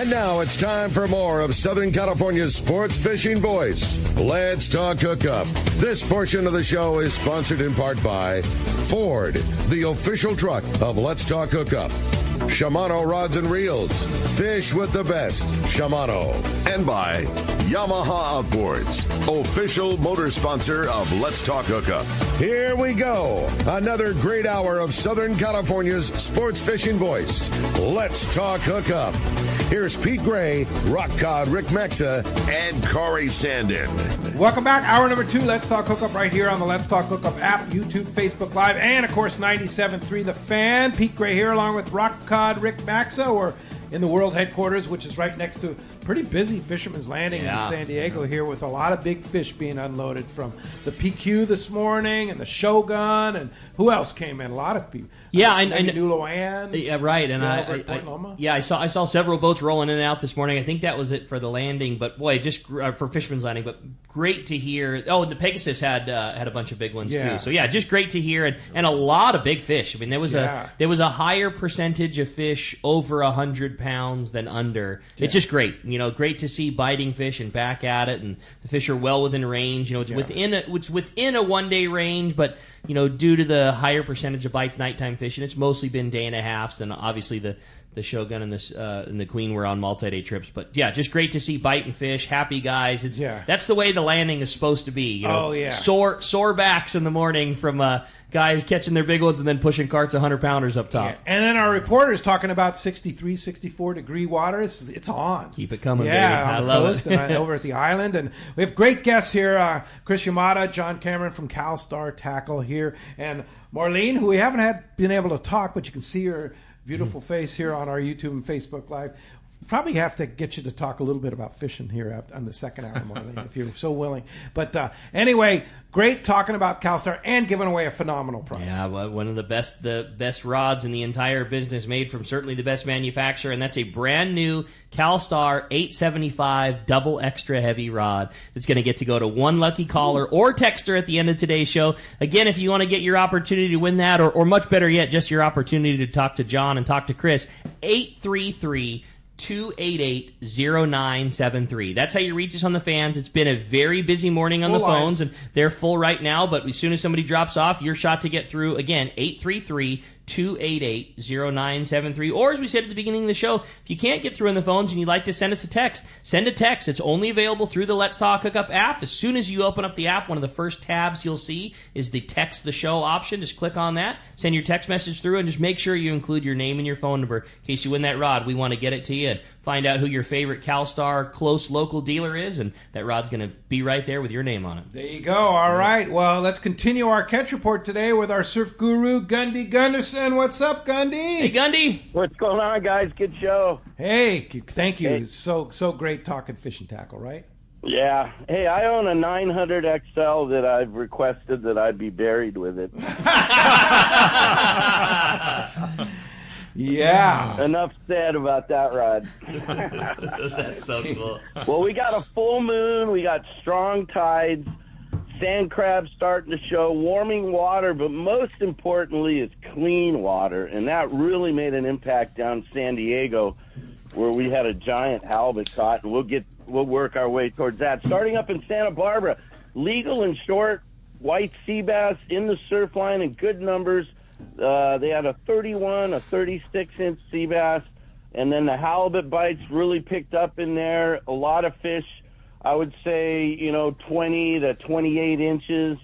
And now it's time for more of Southern California's sports fishing voice. Let's talk hookup. This portion of the show is sponsored in part by Ford, the official truck of Let's Talk Hookup. Shimano Rods and Reels. Fish with the best. Shimano. And by Yamaha Outboards, official motor sponsor of Let's Talk Hookup. Here we go. Another great hour of Southern California's sports fishing voice. Let's Talk Hookup. Here's Pete Gray, Rock Cod Rick Mexa, and Corey Sandin. Welcome back. Hour number 2, Let's Talk Hookup, right here on the Let's Talk Hookup app, YouTube, Facebook Live, and, of course, 97.3 The Fan. Pete Gray here, along with Rock Cod Rick Mexa. We're in the world headquarters, which is right next to pretty busy Fisherman's Landing in San Diego here, with a lot of big fish being unloaded from the PQ this morning and the Shogun, and who else came in? A lot of people. Yeah, I know. New Luan. Yeah, right. And I saw several boats rolling in and out this morning. I think that was it for the landing, but boy, just for Fisherman's Landing. But great to hear. Oh, and the Pegasus had a bunch of big ones too. So yeah, just great to hear, and a lot of big fish. I mean, there was a higher percentage of fish over 100 pounds than under. Yeah. It's just great. You know, great to see biting fish and back at it, and the fish are well within range. You know, it's within a 1 day range, but you know, due to the higher percentage of bites nighttime fishing, it's mostly been day and a halves, and obviously the Shogun and the Queen were on multi-day trips. But yeah, just great to see biting fish, happy guys. That's the way the landing is supposed to be. You know, sore backs in the morning from guys catching their big ones and then pushing carts of 100-pounders up top. Yeah. And then our reporter is talking about 63, 64 degree waters. It's on. Keep it coming, baby. I love it. And over at the island. And we have great guests here. Chris Yamada, John Cameron from Calstar Tackle here, and Marlene, who we haven't been able to talk, but you can see her beautiful face here on our YouTube and Facebook Live. Probably have to get you to talk a little bit about fishing here on the second hour, Marlene, if you're so willing. But anyway, great talking about Calstar and giving away a phenomenal prize. Yeah, well, one of the best rods in the entire business, made from certainly the best manufacturer, and that's a brand new Calstar 875 double extra heavy rod that's going to get to go to one lucky caller or texter at the end of today's show. Again, if you want to get your opportunity to win that, or much better yet, just your opportunity to talk to John and talk to Chris, 833-288-0973. That's how you reach us on the fans. It's been a very busy morning on the phones, and they're full right now, but as soon as somebody drops off, your shot to get through, again, 833-288-0973. Or, as we said at the beginning of the show, if you can't get through on the phones and you'd like to send us a text, send a text. It's only available through the Let's Talk Hookup app. As soon as you open up the app, one of the first tabs you'll see is the text the show option. Just click on that, send your text message through, and just make sure you include your name and your phone number in case you win that rod. We want to get it to you and find out who your favorite Calstar close local dealer is, and that rod's going to be right there with your name on it. There you go. All right. Well, let's continue our catch report today with our surf guru, Gundy Gunderson. What's up, Gundy? Hey, Gundy. What's going on, guys? Good show. Hey, thank you. Hey. It's so great talking fishing tackle, right? Yeah. Hey, I own a 900 XL that I've requested that I be buried with it. Yeah. Enough said about that rod. That's so cool. Well, we got a full moon. We got strong tides. Sand crabs starting to show. Warming water, but most importantly is clean water. And that really made an impact down San Diego, where we had a giant halibut caught. And we'll work our way towards that. Starting up in Santa Barbara, legal and short white sea bass in the surf line in good numbers. They had a 31, a 36-inch sea bass, and then the halibut bites really picked up in there. A lot of fish, I would say, 20 to 28 inches,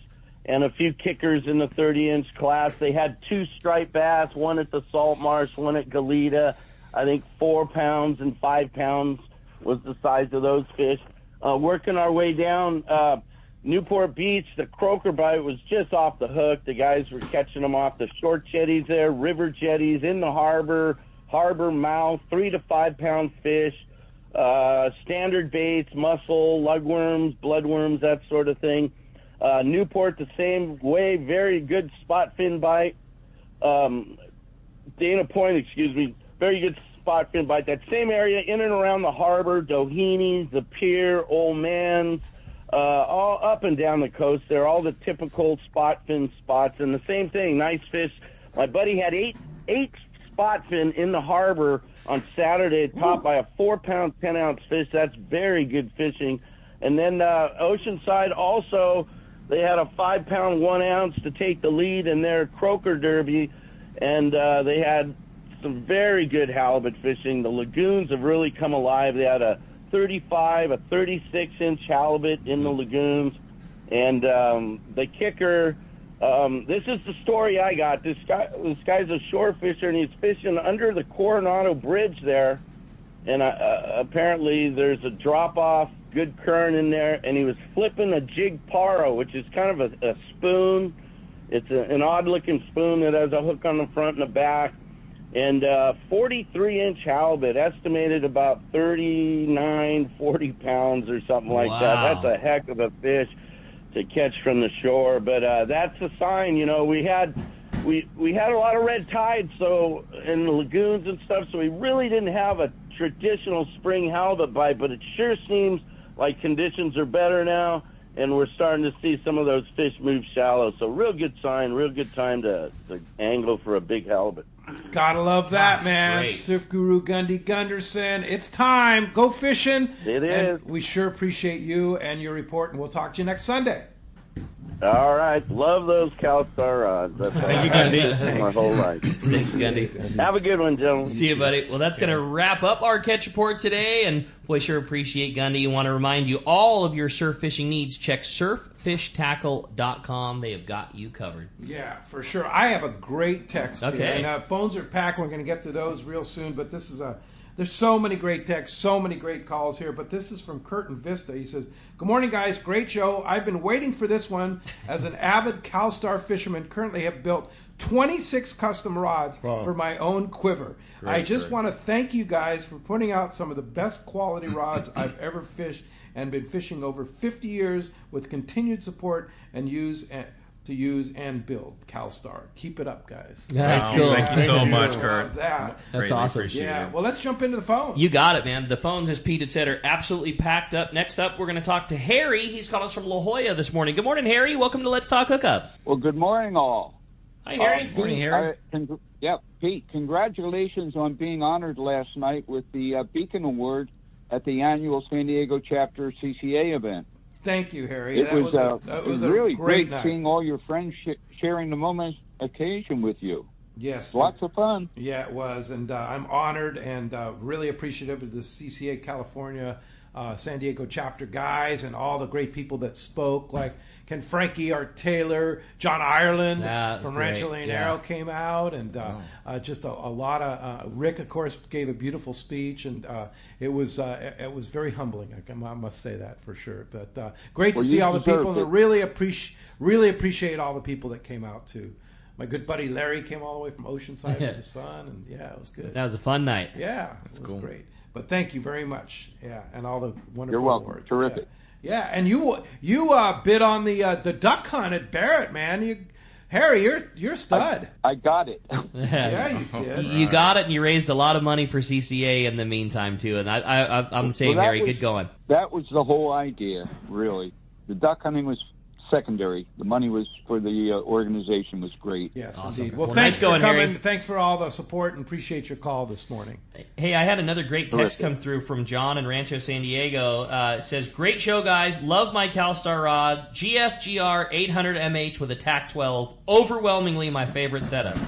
and a few kickers in the 30-inch class. They had 2 striped bass, one at the Salt Marsh, one at Goleta. I think 4 pounds and 5 pounds was the size of those fish. Working our way down Newport Beach, the croaker bite was just off the hook. The guys were catching them off the short jetties there, river jetties, in the harbor mouth, 3 to 5 pound fish, standard baits, mussel, lugworms, bloodworms, that sort of thing. Newport the same way, very good spot fin bite. Dana Point, very good spot fin bite. That same area in and around the harbor, Doheny's, the pier, Old Man's, all up and down the coast. They're all the typical spot fin spots, and the same thing, nice fish. My buddy had eight spot fin in the harbor on Saturday, topped by a 4-pound, 10-ounce fish. That's very good fishing. And then Oceanside also, they had a 5-pound, 1 ounce to take the lead in their croaker derby, and they had some very good halibut fishing. The lagoons have really come alive. They had a 35, a 36-inch halibut in the lagoons, and the kicker. This is the story I got. This guy's a shore fisher, and he's fishing under the Coronado Bridge there, and apparently there's a drop-off, good current in there, and he was flipping a jig paro, which is kind of a spoon. It's an odd-looking spoon that has a hook on the front and the back, and 43-inch halibut, estimated about 39, 40 pounds or something like that. That's a heck of a fish to catch from the shore, but that's a sign. You know, we had a lot of red tide, so in the lagoons and stuff, so we really didn't have a traditional spring halibut bite, but it sure seems like conditions are better now, and we're starting to see some of those fish move shallow. So real good sign, real good time to angle for a big halibut. Gotta love that, man. Great. Surf Guru Gundy Gunderson. It's time. Go fishing. It is. And we sure appreciate you and your report, and we'll talk to you next Sunday. All right. Love those Calstar rods. Thank you, Gundy. My whole life. Thanks, Gundy. Have a good one, gentlemen. See you, buddy. Well, that's going to wrap up our catch report today, and boy, sure appreciate Gundy. Want to remind you, all of your surf fishing needs, check surffishtackle.com. They have got you covered. Yeah, for sure. I have a great text here. Okay. And phones are packed. We're going to get to those real soon, but this is there's so many great texts, so many great calls here, but this is from Curtin Vista. He says, "Good morning, guys. Great show. I've been waiting for this one. As an avid Calstar fisherman, currently have built 26 custom rods for my own quiver. I just want to thank you guys for putting out some of the best quality rods I've ever fished, and been fishing over 50 years with continued support and use and build Calstar. Keep it up, guys." That's cool. Thank you so much, Kurt. That. That's awesome. Yeah. Well, let's jump into the phone. You got it, man. The phones, as Pete had said, are absolutely packed up. Next up, we're going to talk to Harry. He's calling us from La Jolla this morning. Good morning, Harry. Welcome to Let's Talk Hookup. Well, good morning, all. Hi, Harry. Morning, Harry. Pete, congratulations on being honored last night with the Beacon Award at the annual San Diego chapter CCA event. Thank you, Harry. It was really great great night. seeing all your friends sharing the moment's occasion with you. Yes. Lots of fun. Yeah, it was. And I'm honored and really appreciative of the CCA California San Diego chapter guys and all the great people that spoke, like Ken Frankie, Art Taylor, John Ireland from Rancho Leonero came out, and just a lot of Rick, of course, gave a beautiful speech, and it was very humbling. I must say that for sure. But great to see all the people, and I really appreciate all the people that came out too. My good buddy Larry came all the way from Oceanside with his son, and yeah, it was good. That was a fun night. Yeah, it was great. But thank you very much. Yeah, and all the wonderful You're welcome. awards. Terrific. Yeah, and you bid on the duck hunt at Barrett, man. Harry, you're a stud. I got it. Yeah, you did. You got it, and you raised a lot of money for CCA in the meantime too. And I'm the same, Harry. Good going. That was the whole idea, really. The duck hunting was secondary. The money was for the organization was great. Yes, Awesome. indeed. Well, nice thanks for going, coming. Harry. Thanks for all the support, and appreciate your call this morning. Hey, I had another great text come through from John in Rancho San Diego. It says, "Great show, guys. Love my Calstar rod. GFGR 800 MH with a TAC 12. Overwhelmingly my favorite setup.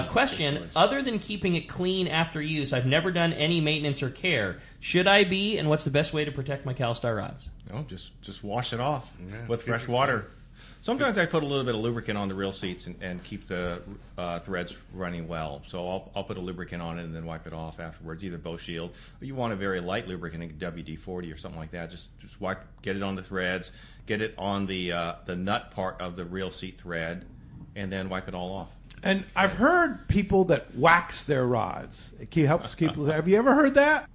Question, other than keeping it clean after use, I've never done any maintenance or care. Should I be, and what's the best way to protect my Calstar rods?" No, just wash it off with fresh water. Sometimes I put a little bit of lubricant on the reel seats and keep the threads running well. So I'll put a lubricant on it and then wipe it off afterwards, either Bow Shield. Or you want a very light lubricant, like WD-40 or something like that. Just get it on the threads, get it on the nut part of the reel seat thread, and then wipe it all off. And I've heard people that wax their rods. It helps keep. Have you ever heard that?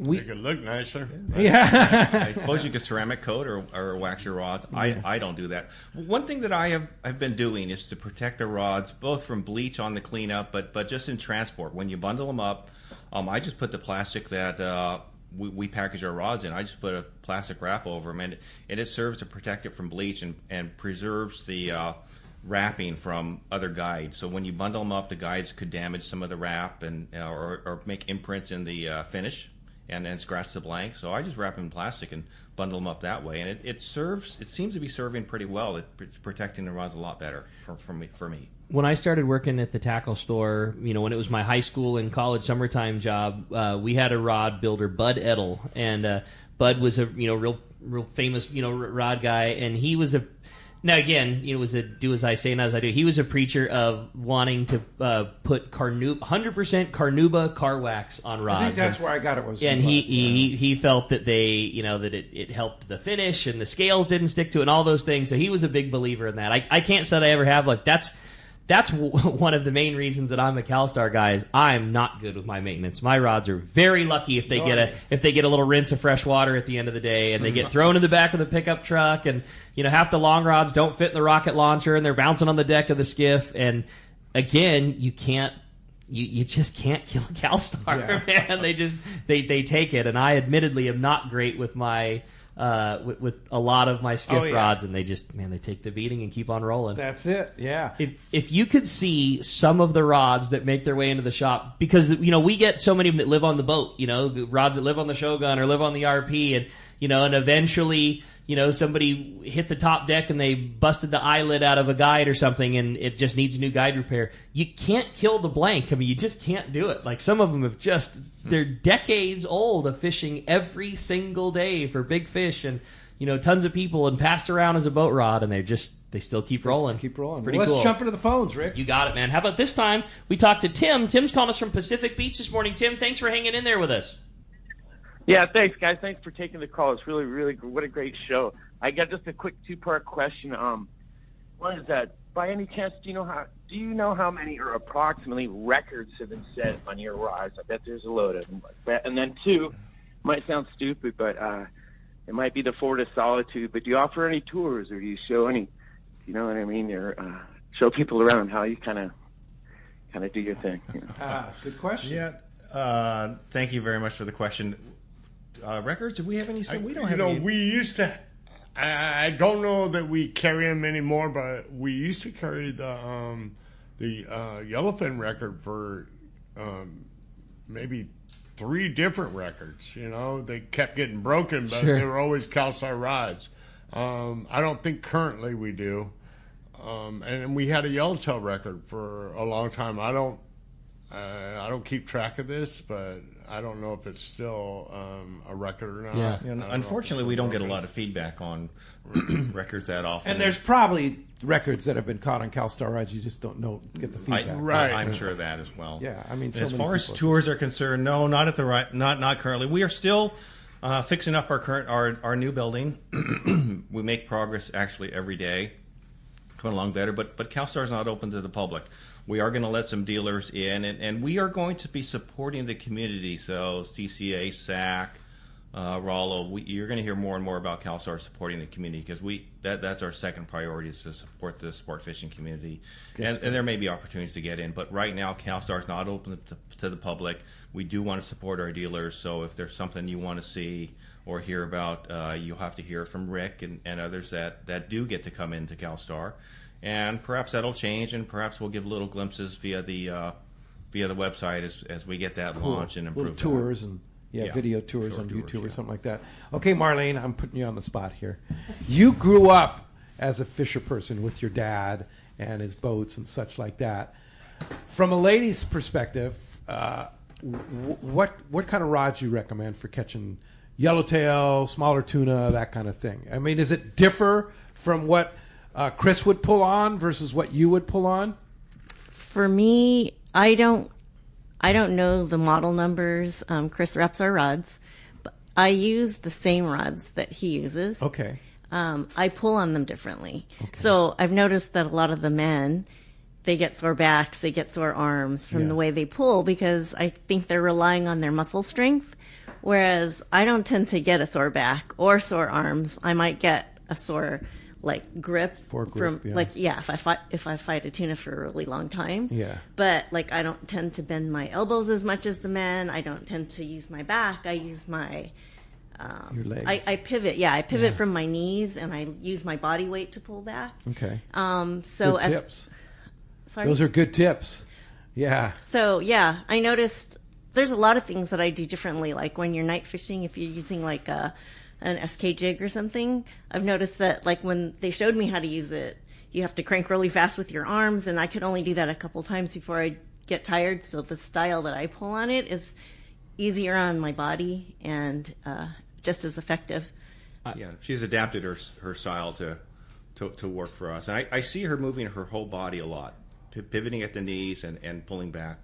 Make it look nicer. Yeah. I suppose you could ceramic coat or wax your rods. I don't do that. One thing that I've been doing is to protect the rods both from bleach on the cleanup, but just in transport. When you bundle them up, I just put the plastic that we package our rods in. I just put a plastic wrap over them, and it serves to protect it from bleach and preserves the wrapping from other guides. So when you bundle them up, the guides could damage some of the wrap and or make imprints in the finish and then scratch the blank. So I just wrap them in plastic and bundle them up that way, and it seems to be serving pretty well. It's protecting the rods a lot better for me. When I started working at the tackle store, when it was my high school and college summertime job, we had a rod builder, Bud Edel, and Bud was a real famous rod guy, and he was a now again was a do as I say not as I do. He was a preacher of wanting to put 100% Carnauba car wax on rods. I think that's where I got it. And he felt that that it helped the finish and the scales didn't stick to it and all those things. So he was a big believer in that. I can't say that I ever have. Like that's one of the main reasons that I'm a Calstar guy is I'm not good with my maintenance. My rods are very lucky if they get a little rinse of fresh water at the end of the day, and they get thrown in the back of the pickup truck, and half the long rods don't fit in the rocket launcher, and they're bouncing on the deck of the skiff. And again, you just can't kill a Calstar, man. They take it, and I admittedly am not great with my. With a lot of my skiff rods, and they take the beating and keep on rolling. That's it, yeah. If you could see some of the rods that make their way into the shop, because we get so many of them that live on the boat, rods that live on the Shogun or live on the RP, and and eventually somebody hit the top deck and they busted the eyelid out of a guide or something, and it just needs new guide repair. You can't kill the blank. I mean, you just can't do it. Like some of them they're decades old of fishing every single day for big fish, and tons of people, and passed around as a boat rod, and they still keep rolling. Keep rolling. Pretty Let's cool. jump into the phones, Rick. You got it, man. How about this time we talked to Tim? Tim's calling us from Pacific Beach this morning. Tim, thanks for hanging in there with us. Yeah, thanks, guys. Thanks for taking the call. It's really, really what a great show. I got just a quick two-part question. One is that, by any chance, do you know how many or approximately records have been set on your rods? I bet there's a load of them. And then two, might sound stupid, but it might be the Fort of Solitude. But do you offer any tours, or do you show any? You know what I mean? Or show people around how you kind of do your thing. Good question. Yeah. Thank you very much for the question. Records? Do we have any? We don't have any. We used to. I don't know that we carry them anymore, but we used to carry the yellowfin record for maybe 3 different records. They kept getting broken, but they were always Calstar rods. I don't think currently we do. And we had a yellowtail record for a long time. I don't keep track of this, but I don't know if it's still a record or not. Yeah. Unfortunately, we don't get a lot of feedback on records that often. And there's probably records that have been caught on Calstar rods. You just don't get the feedback. I'm sure of that as well. Yeah, I mean, as far as tours are concerned, no, not at the not currently. We are still fixing up our new building. We make progress actually every day, coming along better. But Calstar is not open to the public. We are going to let some dealers in, and we are going to be supporting the community. So CCA, SAC, Rollo, you're going to hear more and more about Calstar supporting the community, because that's our second priority, is to support the sport fishing community. And there may be opportunities to get in, but right now Calstar is not open to the public. We do want to support our dealers, so if there's something you want to see or hear about, you'll have to hear from Rick and others that do get to come into Calstar. And perhaps that'll change, and perhaps we'll give little glimpses via the website as we get that launched and improve. Little tours and video tours on YouTube or something like that. Okay, Marlene, I'm putting you on the spot here. You grew up as a fisher person with your dad and his boats and such like that. From a lady's perspective, what kind of rods do you recommend for catching yellowtail, smaller tuna, that kind of thing? I mean, does it differ from what Chris would pull on versus what you would pull on? For me, I don't know the model numbers. Chris reps our rods, but I use the same rods that he uses. Okay. I pull on them differently. Okay. So I've noticed that a lot of the men, they get sore backs, they get sore arms from the way they pull, because I think they're relying on their muscle strength. Whereas I don't tend to get a sore back or sore arms. I might get a sore grip from if I fight a tuna for a really long time. Yeah. But I don't tend to bend my elbows as much as the men. I don't tend to use my back. I use my Your legs. I pivot. Yeah, I pivot from my knees, and I use my body weight to pull back. Okay. So good tips. Sorry. Those are good tips. Yeah. So yeah, I noticed there's a lot of things that I do differently. Like when you're night fishing, if you're using like an SK jig or something, I've noticed that like when they showed me how to use it, you have to crank really fast with your arms, and I could only do that a couple times before I get tired. So the style that I pull on it is easier on my body and just as effective. Yeah, she's adapted her style to work for us, and I see her moving her whole body a lot, pivoting at the knees and pulling back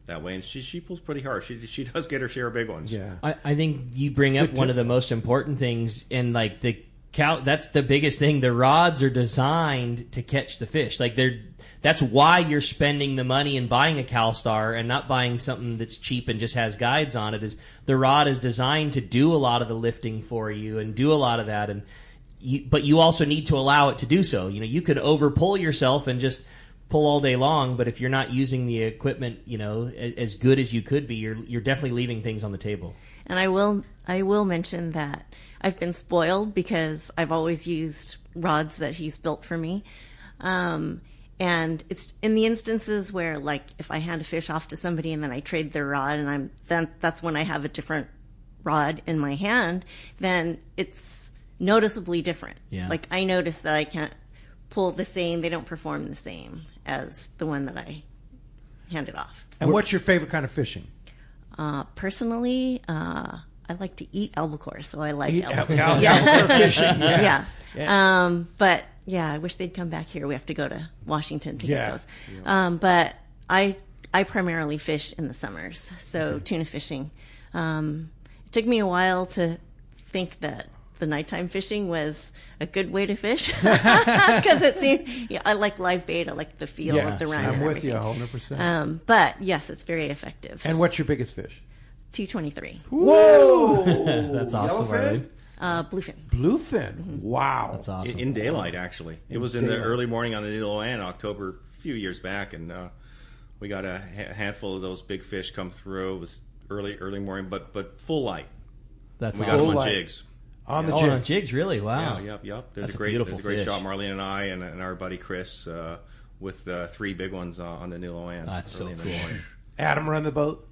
that way, and she pulls pretty hard. She does get her share of big ones. Yeah, I think you bring up one of the most important things, and like that's the biggest thing. The rods are designed to catch the fish. Like that's why you're spending the money and buying a Calstar and not buying something that's cheap and just has guides on it. Is the rod is designed to do a lot of the lifting for you and do a lot of that, but you also need to allow it to do so. You know, you could over pull yourself and just pull all day long, but if you're not using the equipment, you know, as good as you could be, you're definitely leaving things on the table. And I will mention that I've been spoiled because I've always used rods that he's built for me. And it's in the instances where, like, if I hand a fish off to somebody and then I trade their rod, and that's when I have a different rod in my hand, then it's noticeably different. Yeah. Like, I notice that I can't pull the same, they don't perform the same as the one that I handed off. And what's your favorite kind of fishing? Personally, I like to eat albacore, so I like albacore. Albacore fishing. Yeah. But yeah, I wish they'd come back here. We have to go to Washington to get those. Yeah. But I primarily fish in the summers, so tuna fishing. It took me a while to think that the nighttime fishing was a good way to fish because it seemed I like live bait. I like the feel of the run. I'm and with you everything. 100%. But yes, it's very effective. And what's your biggest fish? 223. Whoa, that's awesome. Yellowfin? Bluefin. Bluefin. Mm-hmm. Wow, that's awesome. In daylight, actually. It was in the early morning on the Nilo in October a few years back, and we got a handful of those big fish come through. It was early morning, but full light. That's we awesome. got them on light. jigs. On the on jigs, really? Wow. Yeah, yep. There's That's a great beautiful fish. shot. Marlene and I and our buddy Chris with 3 big ones on the Nilo in. That's so cool. Adam run the boat?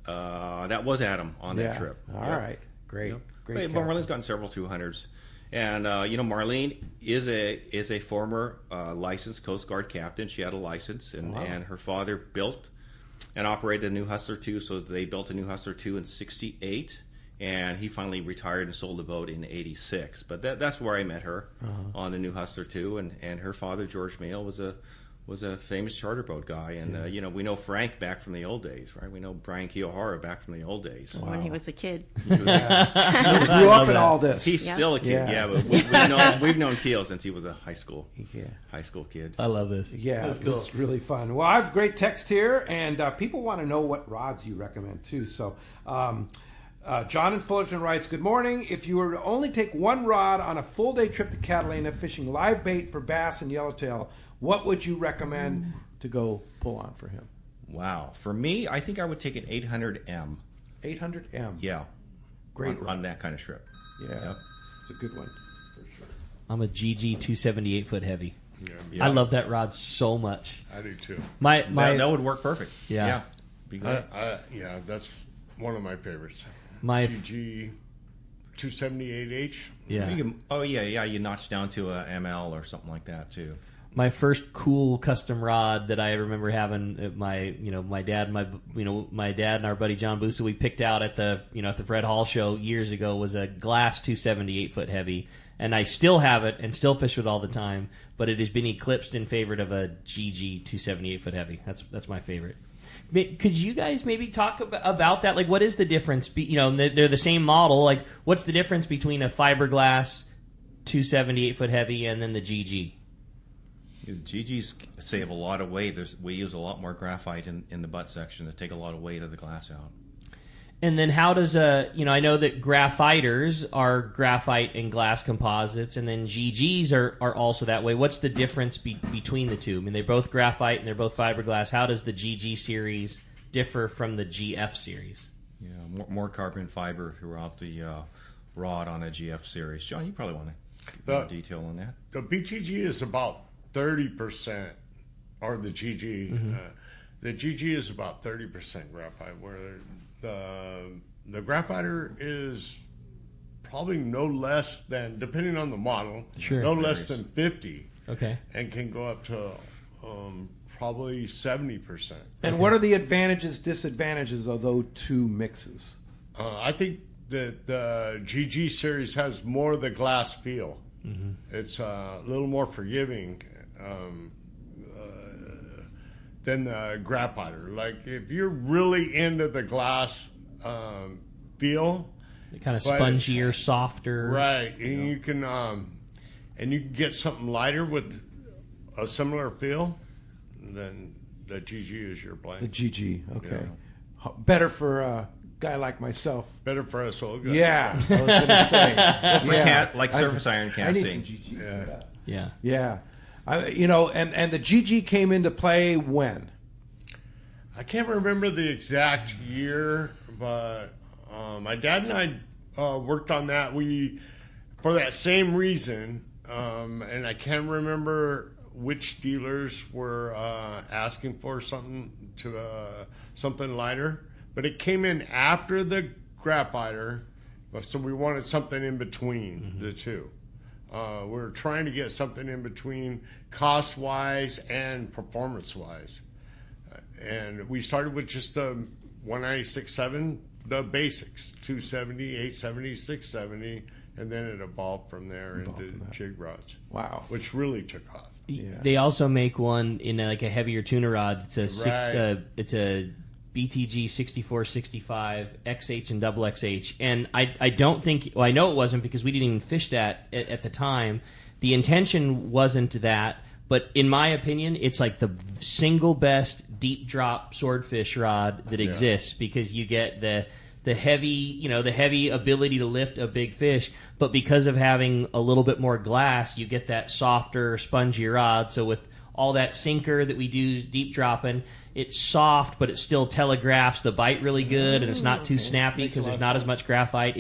That was Adam on that trip. All right, great. Yep. Great. But Marlene's gotten several 200s, and Marlene is a former licensed Coast Guard captain. She had a license, and her father built and operated a New Hustler 2. So they built a New Hustler 2 in '68, and he finally retired and sold the boat in '86. But that's where I met her on the New Hustler 2, and her father George Mail was a famous charter boat guy, and we know Frank back from the old days, right? We know Brian Kiyohara back from the old days. When he was a kid. He grew up in all this. He's still a kid, but we've known Keo since he was a high school kid. I love this. Yeah, that's cool. It's really fun. Well, I have great text here, and people want to know what rods you recommend too. So, John in Fullerton writes, "Good morning. If you were to only take one rod on a full day trip to Catalina fishing live bait for bass and yellowtail, what would you recommend to go pull on for him?" Wow. For me, I think I would take an 800M. 800M. Yeah. Great on that kind of trip. Yeah. Yep. It's a good one for sure. I'm a GG 278 foot heavy. Yeah. I love that rod so much. I do too. That would work perfect. Yeah. Be great. Yeah, that's one of my favorites. My GG 278H. Yeah. You notch down to a ML or something like that too. My first cool custom rod that I remember having at my dad and our buddy John Busa we picked out at the Fred Hall show years ago was a glass 278 foot heavy, and I still have it and still fish with it all the time, but it has been eclipsed in favor of a GG 278 foot heavy. That's my favorite. Could you guys maybe talk about that? Like, what is the difference? They're the same model. Like, what's the difference between a fiberglass 278 foot heavy and then the GG? GGs save a lot of weight. We use a lot more graphite in the butt section to take a lot of weight of the glass out. And then how does I know that graphiters are graphite and glass composites, and then GGs are also that way. What's the difference between the two? I mean, they're both graphite and they're both fiberglass. How does the GG series differ from the GF series? Yeah, more carbon fiber throughout the rod on a GF series. John, you probably want to give more detail on that. The BTG is about 30%, or the GG. Mm-hmm. The GG is about 30% graphite, where the graphiter is probably no less than, depending on the model, no less than 50. Okay. And can go up to probably 70%. And what are the advantages, disadvantages of those two mixes? I think that the GG series has more of the glass feel. Mm-hmm. It's a little more forgiving than the graphiter. Like, if you're really into the glass feel, kind of spongier, softer, right? And you can get something lighter with a similar feel. Then the GG is your blend. The GG, okay. Yeah. Better for a guy like myself. Better for us old guys. Yeah, I was going to say. Like surface iron casting. I need some GG. Yeah. And the GG came into play when? I can't remember the exact year, but my dad and I worked on that. For that same reason, and I can't remember which dealers were asking for something lighter, but it came in after the graphiter, so we wanted something in between the two. We were trying to get something in between cost-wise and performance-wise, and we started with just the 196.7, the basics, 270, 870, 670, and then it evolved from there into jig rods. Wow, which really took off. Yeah. They also make one in like a heavier tuner rod. It's a BTG 6465 XH and double XH, and I don't think, well, I know it wasn't because we didn't even fish that at the time. The intention wasn't that, but in my opinion, it's like the single best deep drop swordfish rod that exists, because you get the heavy ability to lift a big fish, but because of having a little bit more glass, you get that softer, spongy rod. So with all that sinker that we do deep dropping, it's soft, but it still telegraphs the bite really good, and it's not too snappy because there's not as much graphite.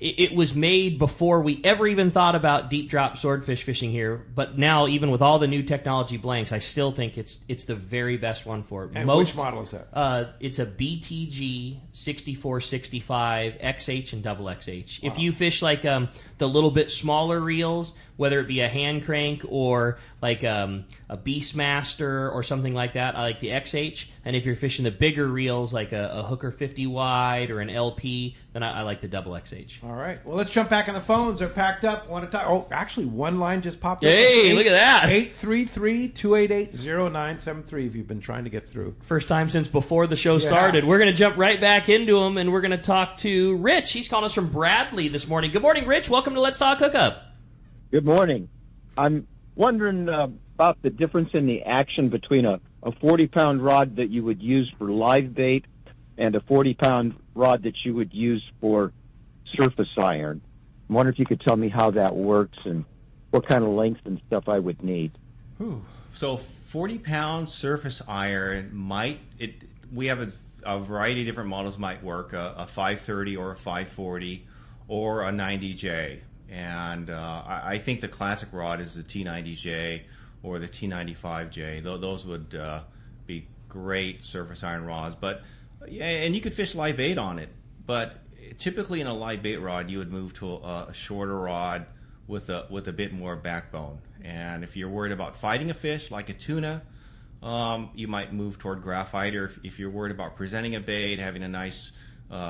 It was made before we ever even thought about deep drop swordfish fishing here, but now, even with all the new technology blanks, I still think it's the very best one for it. And which model is that? It's a BTG 6465 XH and double XH. Wow. If you fish like the little bit smaller reels, whether it be a hand crank or like a Beastmaster or something like that, I like the XH. And if you're fishing the bigger reels, like a Hooker 50 wide or an LP, then I like the double XH. All right. Well, let's jump back in the phones. They're packed up. Want to talk? Oh, actually, one line just popped up. Hey, look at that. 833-288-0973 if you've been trying to get through. First time since before the show started. We're going to jump right back into them, and we're going to talk to Rich. He's calling us from Bradley this morning. Good morning, Rich. Welcome to Let's Talk Hookup. Good morning. I'm wondering about the difference in the action between a 40-pound rod that you would use for live bait and a 40-pound rod that you would use for surface iron. I wonder if you could tell me how that works and what kind of length and stuff I would need. So 40-pound surface iron we have a variety of different models might work, a 530 or a 540 or a 90J. And I think the classic rod is the T90J or the T95J. Those would be great surface iron rods. But and you could fish live bait on it. But typically in a live bait rod, you would move to a shorter rod with a bit more backbone. And if you're worried about fighting a fish like a tuna, you might move toward graphite. Or if you're worried about presenting a bait, having a nice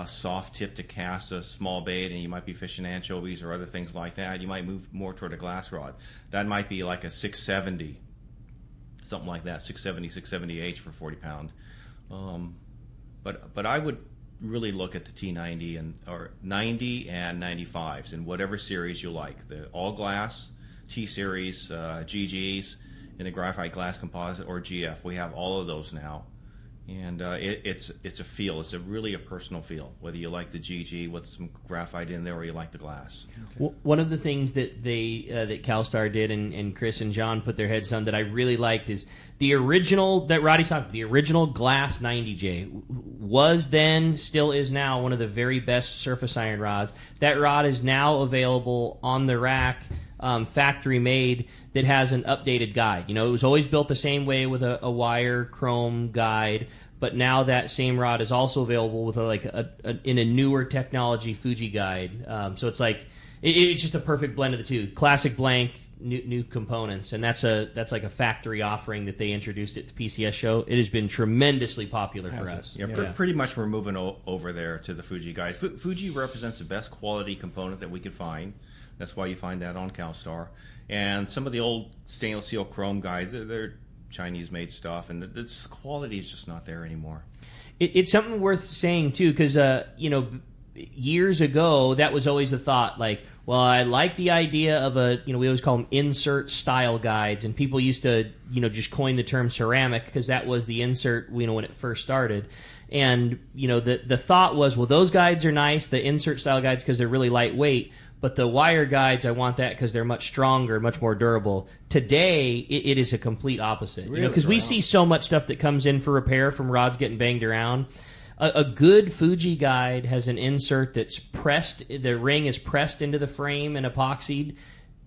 soft tip to cast a small bait, and you might be fishing anchovies or other things like that, you might move more toward a glass rod. That might be like a 670, something like that, 670, 670H for 40 pound. But I would really look at the T90 or 90 and 95s in whatever series you like. The all glass T series, GGs in the graphite glass composite, or GF. We have all of those now. And it's a feel. It's really a personal feel, whether you like the GG with some graphite in there or you like the glass. Okay. One of the things that that Calstar did and Chris and John put their heads on that I really liked is the original that Roddy's talking about, the original glass 90J was then, still is now, one of the very best surface iron rods. That rod is now available on the rack, factory made, that has an updated guide. You know, it was always built the same way with a wire chrome guide, but now that same rod is also available with in a newer technology Fuji guide. So it's like it's just a perfect blend of the two. Classic blank, new components, and that's like a factory offering that they introduced at the PCS show. It has been tremendously popular for us. Yeah, pretty much we're moving over there to the Fuji guide. Fuji represents the best quality component that we could find. That's why you find that on Calstar. And some of the old stainless steel chrome guides, they're Chinese-made stuff, and the quality is just not there anymore. It's something worth saying, too, because, years ago, that was always the thought, like, well, I like the idea of we always call them insert-style guides, and people used to, just coin the term ceramic, because that was the insert, when it first started. And, the thought was, well, those guides are nice, the insert-style guides, because they're really lightweight, but the wire guides, I want that because they're much stronger, much more durable. Today, it is a complete opposite. Really? Because we see so much stuff that comes in for repair from rods getting banged around. A good Fuji guide has an insert that's pressed, the ring is pressed into the frame and epoxied.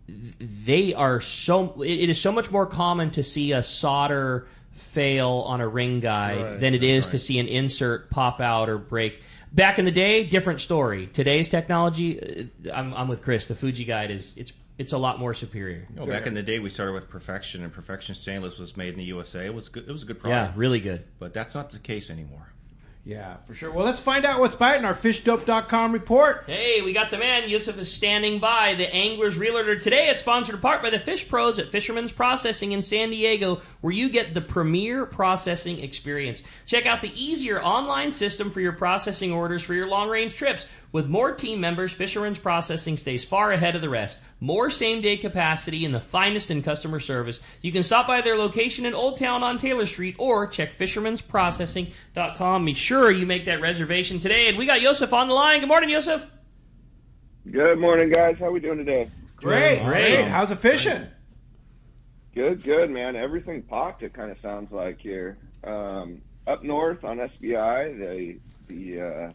It is so much more common to see a solder fail on a ring guide than it is to see an insert pop out or break. Back in the day, different story. Today's technology, I'm with Chris. The Fuji guide it's a lot more superior. Back in the day, we started with Perfection, and Perfection Stainless was made in the USA. It was good. It was a good Yeah, product. really good. But that's not the case anymore. Yeah, for sure. Well, let's find out what's biting our fishdope.com report. Hey, we got the man. Yusuf is standing by. The Angler's Realtor today. It's sponsored in part by the Fish Pros at Fisherman's Processing in San Diego, where you get the premier processing experience. Check out the easier online system for your processing orders for your long-range trips. With more team members, Fisherman's Processing stays far ahead of the rest. More same-day capacity and the finest in customer service. You can stop by their location in Old Town on Taylor Street or check fishermansprocessing.com. Be sure you make that reservation today. And we got Yusuf on the line. Good morning, Yusuf. Good morning, guys. How we doing today? Great. How's it fishing? Good, man. Everything popped, it kind of sounds like here. Up north on SBI, the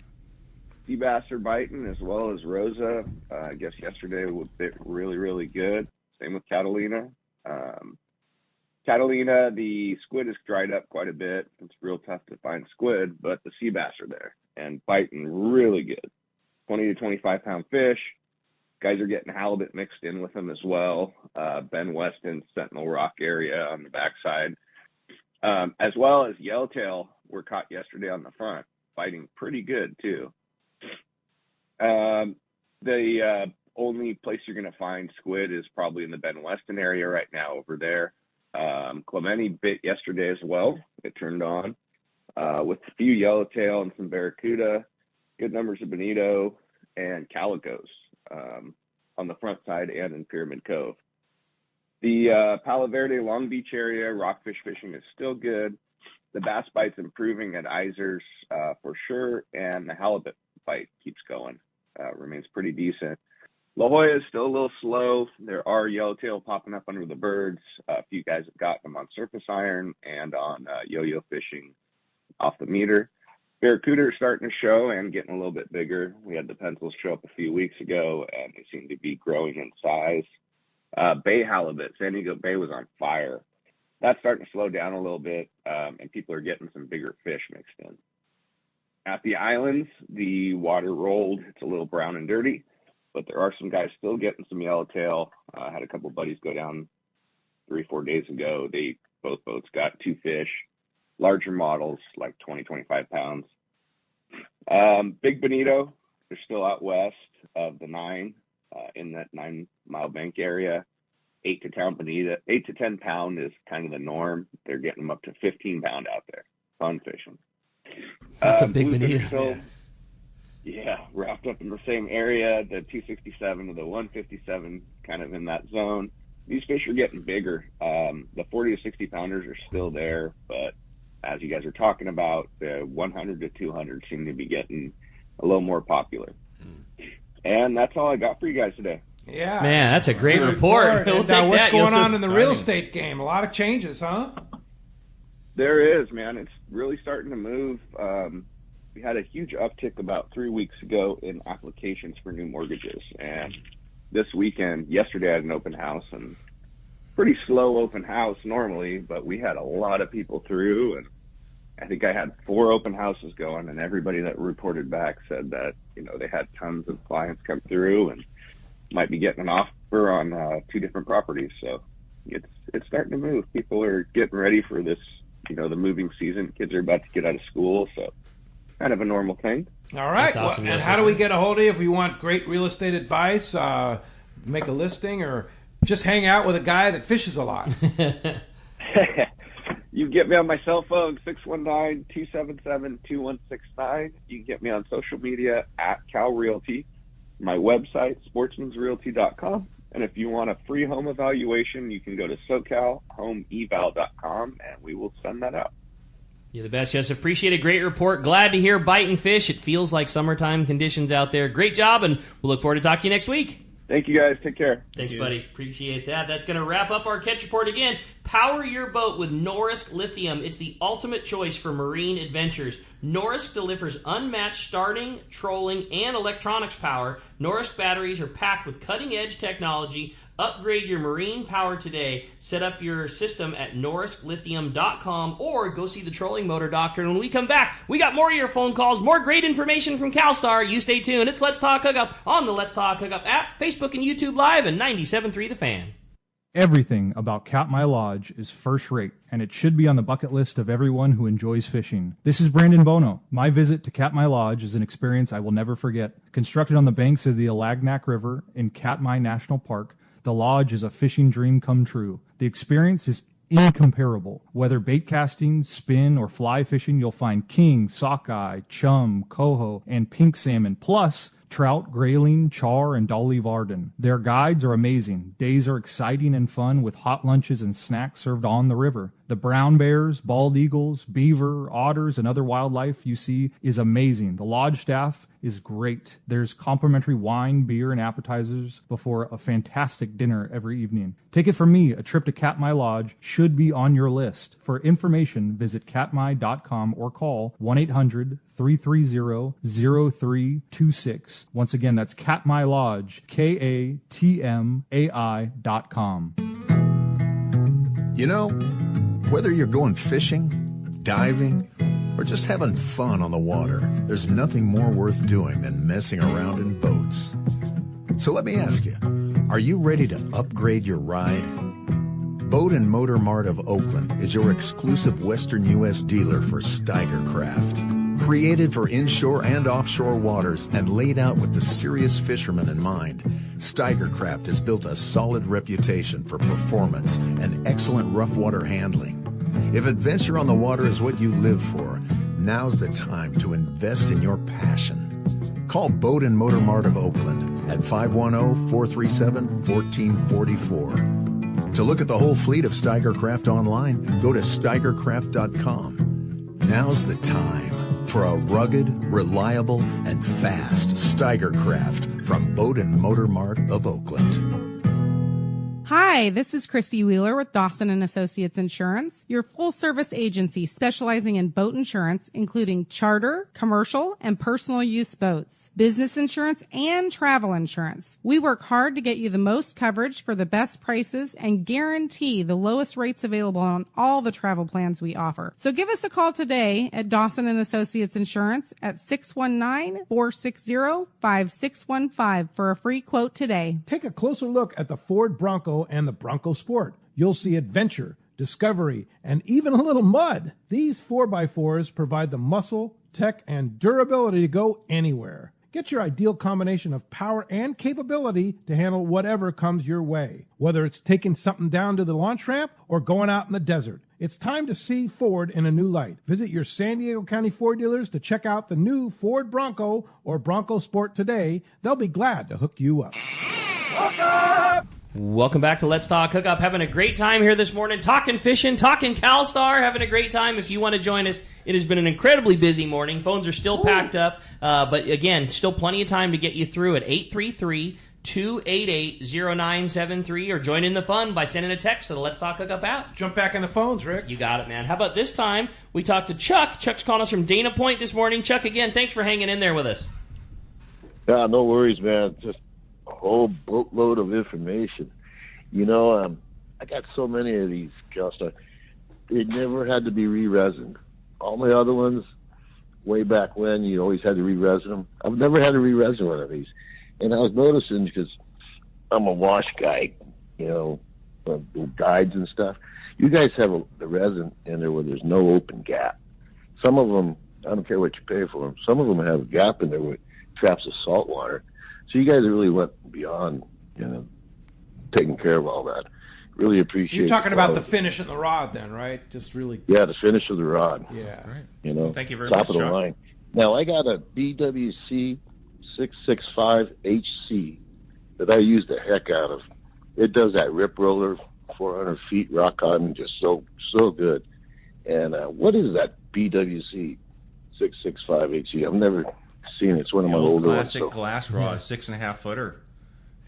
sea bass are biting, as well as Rosa. I guess yesterday was really, really good. Same with Catalina. Catalina, the squid has dried up quite a bit. It's real tough to find squid, but the sea bass are there and biting really good. 20 to 25 pound fish. Guys are getting halibut mixed in with them as well. Ben Weston, Sentinel Rock area on the backside, as well as yellowtail were caught yesterday on the front, biting pretty good too. The only place you're going to find squid is probably in the Ben Weston area right now over there. Clemente bit yesterday as well. It turned on with a few yellowtail and some barracuda, good numbers of bonito and calicos on the front side and in Pyramid Cove. The Palo Verde, Long Beach area, rockfish fishing is still good. The bass bite's improving at Isers for sure, and the halibut bite keeps going. Remains pretty decent. La Jolla is still a little slow. There are yellowtail popping up under the birds. A few guys have gotten them on surface iron and on yo-yo fishing off the meter. Barracuda are starting to show and getting a little bit bigger. We had the pencils show up a few weeks ago, and they seem to be growing in size. Bay halibut, San Diego Bay was on fire. That's starting to slow down a little bit, and people are getting some bigger fish mixed in. At the islands, the water rolled. It's a little brown and dirty, but there are some guys still getting some yellowtail. I had a couple buddies go down 3-4 days ago. Both boats got 2 fish, larger models, like 20, 25 pounds. Big bonito, they're still out west of the 9, in that 9 Mile Bank area. 8 to 10 pound is kind of the norm. They're getting them up to 15 pound out there. Fun fishing. That's a big bonito. Yeah, wrapped up in the same area, the 267 to the 157, kind of in that zone. These fish are getting bigger. The 40 to 60 pounders are still there, but as you guys are talking about, the 100 to 200 seem to be getting a little more popular. And that's all I got for you guys today. Yeah, man, that's a great report. We'll take what's that. going on in the real estate game? A lot of changes, huh? There is, man. It's really starting to move. We had a huge uptick about 3 weeks ago in applications for new mortgages. And this weekend, yesterday I had an open house, and pretty slow open house normally, but we had a lot of people through, and I think I had 4 open houses going, and everybody that reported back said that, they had tons of clients come through and might be getting an offer on 2 different properties. So it's starting to move. People are getting ready for this, the moving season. Kids are about to get out of school, so kind of a normal thing. All right. Awesome. Well, and how do we get a hold of you if we want great real estate advice, make a listing, or just hang out with a guy that fishes a lot? You can get me on my cell phone, 619-277-2169. You can get me on social media at Cal Realty. My website, sportsmansrealty.com. And if you want a free home evaluation, you can go to SoCalHomeEval.com, and we will send that out. You're the best, Joseph. Appreciate a great report. Glad to hear biting fish. It feels like summertime conditions out there. Great job, and we'll look forward to talking to you next week. Thank you, guys. Take care. Thanks, buddy. Appreciate that. That's going to wrap up our catch report again. Power your boat with Norrisk Lithium. It's the ultimate choice for marine adventures. Norrisk delivers unmatched starting, trolling, and electronics power. Norrisk batteries are packed with cutting-edge technology. Upgrade your marine power today. Set up your system at norrisklithium.com or go see the trolling motor doctor. And when we come back, we got more of your phone calls, more great information from Calstar. You stay tuned. It's Let's Talk Hookup on the Let's Talk Hookup app, Facebook and YouTube Live, and 97.3 The Fan. Everything about Katmai Lodge is first rate, and it should be on the bucket list of everyone who enjoys fishing. This is Brandon Bono. My visit to Katmai Lodge is an experience I will never forget. Constructed on the banks of the Alagnak River in Katmai National Park, the lodge is a fishing dream come true. The experience is incomparable. Whether bait casting, spin, or fly fishing, you'll find king, sockeye, chum, coho, and pink salmon, plus trout, grayling, char, and dolly varden. Their guides are amazing. Days are exciting and fun with hot lunches and snacks served on the river. The brown bears, bald eagles, beaver, otters, and other wildlife you see is amazing. The lodge staff is great. There's complimentary wine, beer, and appetizers before a fantastic dinner every evening. Take it from me, a trip to Katmai Lodge should be on your list. For information, visit katmai.com or call 1-800-330-0326. Once again, that's Katmai Lodge, KATMAI.com. Whether you're going fishing, diving, or just having fun on the water, there's nothing more worth doing than messing around in boats. So let me ask you, are you ready to upgrade your ride? Boat and Motor Mart of Oakland is your exclusive Western U.S. dealer for Steiger Craft. Created for inshore and offshore waters and laid out with the serious fisherman in mind, Steiger Craft has built a solid reputation for performance and excellent rough water handling. If adventure on the water is what you live for, now's the time to invest in your passion. Call Boat and Motor Mart of Oakland at 510-437-1444. To look at the whole fleet of Steiger Craft online, go to steigercraft.com. Now's the time for a rugged, reliable, and fast Steiger Craft from Boat and Motor Mart of Oakland. Hi, this is Christy Wheeler with Dawson & Associates Insurance, your full-service agency specializing in boat insurance, including charter, commercial, and personal use boats, business insurance, and travel insurance. We work hard to get you the most coverage for the best prices and guarantee the lowest rates available on all the travel plans we offer. So give us a call today at Dawson & Associates Insurance at 619-460-5615 for a free quote today. Take a closer look at the Ford Bronco and the Bronco Sport. You'll see adventure, discovery, and even a little mud. These 4x4s provide the muscle, tech, and durability to go anywhere. Get your ideal combination of power and capability to handle whatever comes your way. Whether it's taking something down to the launch ramp or going out in the desert, it's time to see Ford in a new light. Visit your San Diego County Ford dealers to check out the new Ford Bronco or Bronco Sport today. They'll be glad to hook you up. Welcome back to Let's Talk Hookup. Having a great time here this morning, talking fishing, talking Calstar, having a great time. If you want to join us, it has been an incredibly busy morning. Phones are still packed up, but again, still plenty of time to get you through at 833-288-0973 or join in the fun by sending a text to the Let's Talk Hookup app. Jump back in the phones, Rick. You got it, man. How about this time we talked to Chuck. Chuck's calling us from Dana Point this morning. Chuck, again, thanks for hanging in there with us. Yeah, no worries, man. Just a whole boatload of information. You know, I got so many of these Calstar. They never had to be re-resined. All my other ones, way back when, you always had to re-resin them. I've never had to re-resin one of these. And I was noticing, because I'm a wash guy, you know, guides and stuff. You guys have the resin in there where there's no open gap. Some of them, I don't care what you pay for them, some of them have a gap in there where it traps the salt water. So you guys really went beyond, you know, taking care of all that. Really appreciate. You're talking about the finish in the rod, then, right? Just really. Yeah, the finish of the rod. Yeah, right. You know, Thank you very top much, of the Chuck. line. Now I got a BWC 665HC that I use the heck out of. It does that rip roller, 400 feet rock cotton, just so good. And what is that BWC 665HC? I've never seen it. It's one of my older ones. Classic glass rod, 6.5 footer.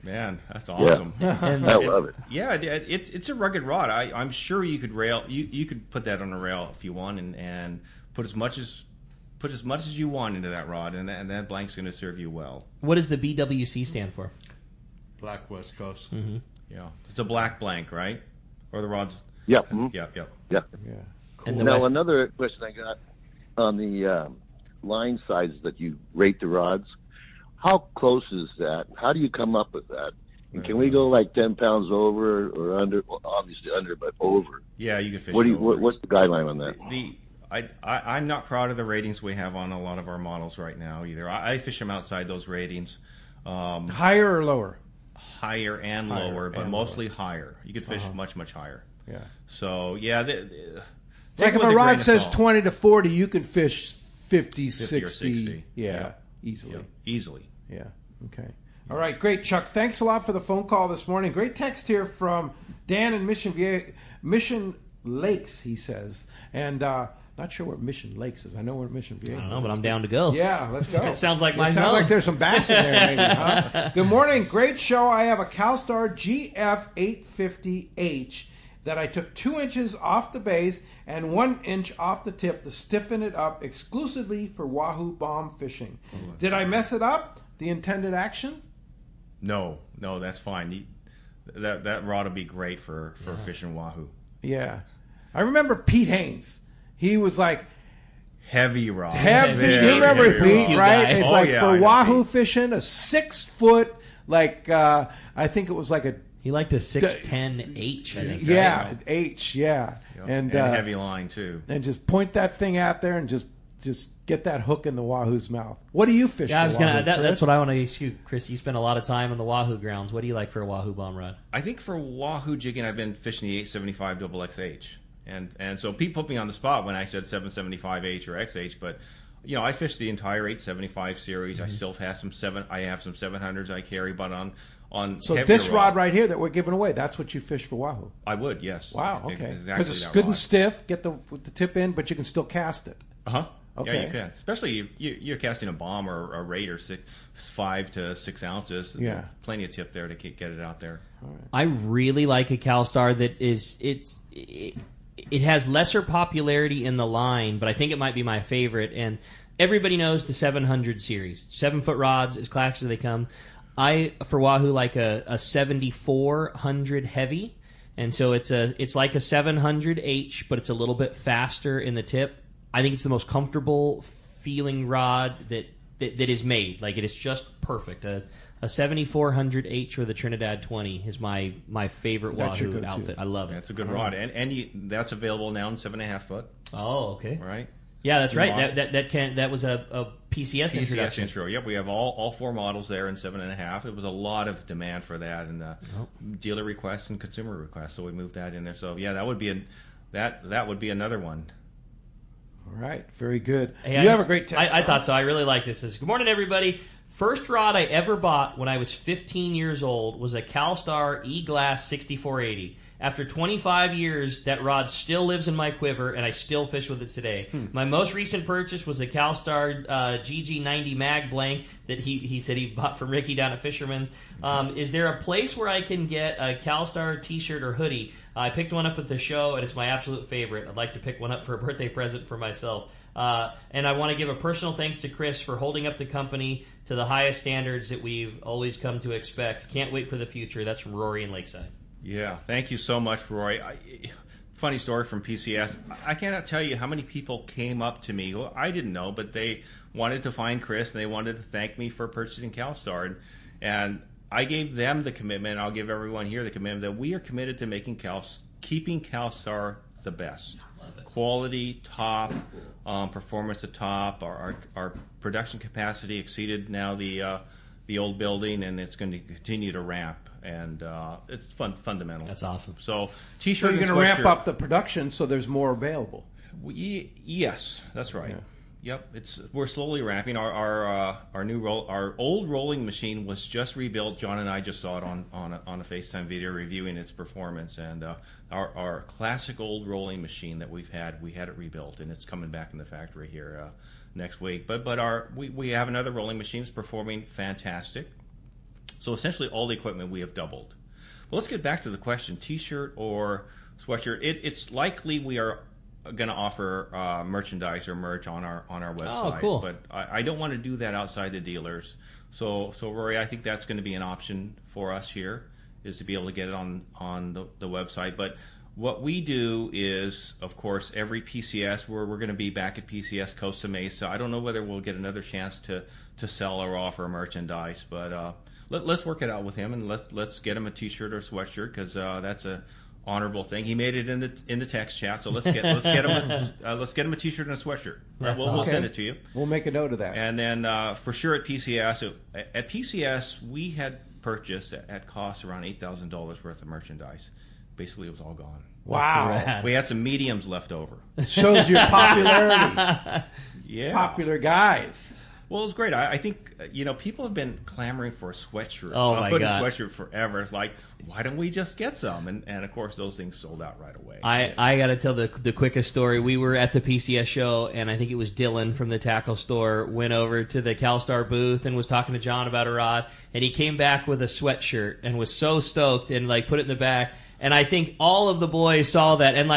Man, that's awesome. Yeah. I love it. Yeah, it's a rugged rod. I'm sure you could you could put that on a rail if you want, and put as much as you want into that rod, and that blank's going to serve you well. What does the BWC stand for? Black West Coast. Mm-hmm. Yeah, it's a black blank, right? Or the rod's. Yep. Yep. Yeah. Cool. Now another question I got on the line size that you rate the rods. How close is that? How do you come up with that? And can we go like 10 pounds over or under? Well, obviously under, but over. Yeah, you can fish. What's the guideline on that? I'm not proud of the ratings we have on a lot of our models right now either. I fish them outside those ratings. Higher or lower? Higher and lower, but mostly higher. You could fish much higher. Yeah. So yeah, like if a rod says 20 to 40, you can fish 50 or 60. Yeah, easily. Yeah, easily. Yeah. Okay. All right. Great, Chuck. Thanks a lot for the phone call this morning. Great text here from Dan in Mission Lakes, he says. And not sure where Mission Lakes is. I know where Mission Viejo is. I don't know, but I'm down to go. Yeah, let's go. It sounds like my It sounds like there's some bass in there, maybe. Huh? Good morning. Great show. I have a Calstar GF850H that I took 2 inches off the base and 1 inch off the tip to stiffen it up exclusively for wahoo bomb fishing. Did I mess it up? The intended action? No, that's fine. That rod will be great for fishing wahoo. Yeah. I remember Pete Haynes. He was like, heavy rod. Heavy. You remember Pete, right? It's like for wahoo fishing, a 6 foot, like, I think it was like a. He liked a 610H, I think. Yeah, right? H, yeah. Yep. And a heavy line, too. And just point that thing out there and just get that hook in the wahoo's mouth. What do you fish for wahoo, that's what I want to ask you, Chris. You spend a lot of time on the wahoo grounds. What do you like for a wahoo bomb rod? I think for wahoo jigging, I've been fishing the 875 XXH. And so Pete put me on the spot when I said 775H or XH, but you know, I fish the entire 875 series. Mm-hmm. I still have some 700s I carry, but on so this rod right here that we're giving away, that's what you fish for wahoo. I would, yes. Wow, okay. Exactly, because it's good and stiff, get with the tip in, but you can still cast it. Uh-huh. Okay. Yeah, you can. Especially if you're casting a bomb or a rate or 5 to 6 ounces. Yeah. Plenty of tip there to get it out there. All right. I really like a Calstar that is it has lesser popularity in the line, but I think it might be my favorite. And everybody knows the 700 series, 7-foot rods, as classic as they come. I for wahoo like a 7400 heavy, and so it's like a 700H, but it's a little bit faster in the tip. I think it's the most comfortable feeling rod that is made. Like, it is just perfect. A 7400H with a Trinidad 20 is my favorite wahoo outfit. I love it. That's a good rod, and that's available now in 7.5 foot. Oh, okay. Right. Yeah, that's right. That was a PCS introduction. Intro. Yep, we have all 4 models there in 7.5. It was a lot of demand for that, and dealer requests and consumer requests, so we moved that in there. So yeah, that would be that would be another one. All right, very good. Hey, you have a great text. I thought so. I really like this. Good morning, everybody. First rod I ever bought when I was 15 years old was a Calstar E-Glass 6480. After 25 years, that rod still lives in my quiver, and I still fish with it today. My most recent purchase was a Calstar GG90 Mag Blank that he said he bought from Ricky down at Fisherman's. Is there a place where I can get a Calstar t-shirt or hoodie? I picked one up at the show, and it's my absolute favorite. I'd like to pick one up for a birthday present for myself. And I want to give a personal thanks to Chris for holding up the company to the highest standards that we've always come to expect. Can't wait for the future. That's from Rory in Lakeside. Yeah, thank you so much, Roy. Funny story from PCS. I cannot tell you how many people came up to me who I didn't know, but they wanted to find Chris and they wanted to thank me for purchasing Calstar. And I gave them the commitment, I'll give everyone here the commitment, that we are committed to keeping Calstar the best. Quality, top, performance at top. Our production capacity exceeded now the old building, and it's going to continue to ramp. And it's fundamental. That's awesome. So, t-shirt. So you're going to ramp up the production so there's more available. Yes, that's right. Yeah. Yep, we're slowly ramping. Our old rolling machine was just rebuilt. John and I just saw it on a FaceTime video reviewing its performance, and our classic old rolling machine that we had it rebuilt, and it's coming back in the factory here next week. But we have another rolling machine that's performing fantastic. So essentially all the equipment we have doubled. Well, let's get back to the question, t-shirt or sweatshirt. It's likely we are going to offer merchandise or merch on our website. Oh, cool. But I don't want to do that outside the dealers. So Rory, I think that's going to be an option for us here, is to be able to get it on the website. But what we do is, of course, every PCS, we're going to be back at PCS Costa Mesa. I don't know whether we'll get another chance to sell or offer merchandise, but let's work it out with him, and let's get him a t-shirt or sweatshirt, because that's a honorable thing. He made it in the text chat, so let's get him a t-shirt and a sweatshirt. Right, we'll send it to you. We'll make a note of that. And then for sure at PCS, we had purchased at cost around $8,000 worth of merchandise. Basically, it was all gone. Wow. We had some mediums left over. It shows your popularity. Yeah. Popular guys. Well, it was great. I think, people have been clamoring for a sweatshirt. Oh, my God. A sweatshirt forever. It's like, why don't we just get some? And of course, those things sold out right away. I got to tell the quickest story. We were at the PCS show, and I think it was Dylan from the tackle store went over to the Calstar booth and was talking to John about a rod, and he came back with a sweatshirt and was so stoked and, put it in the back. And I think all of the boys saw that, and,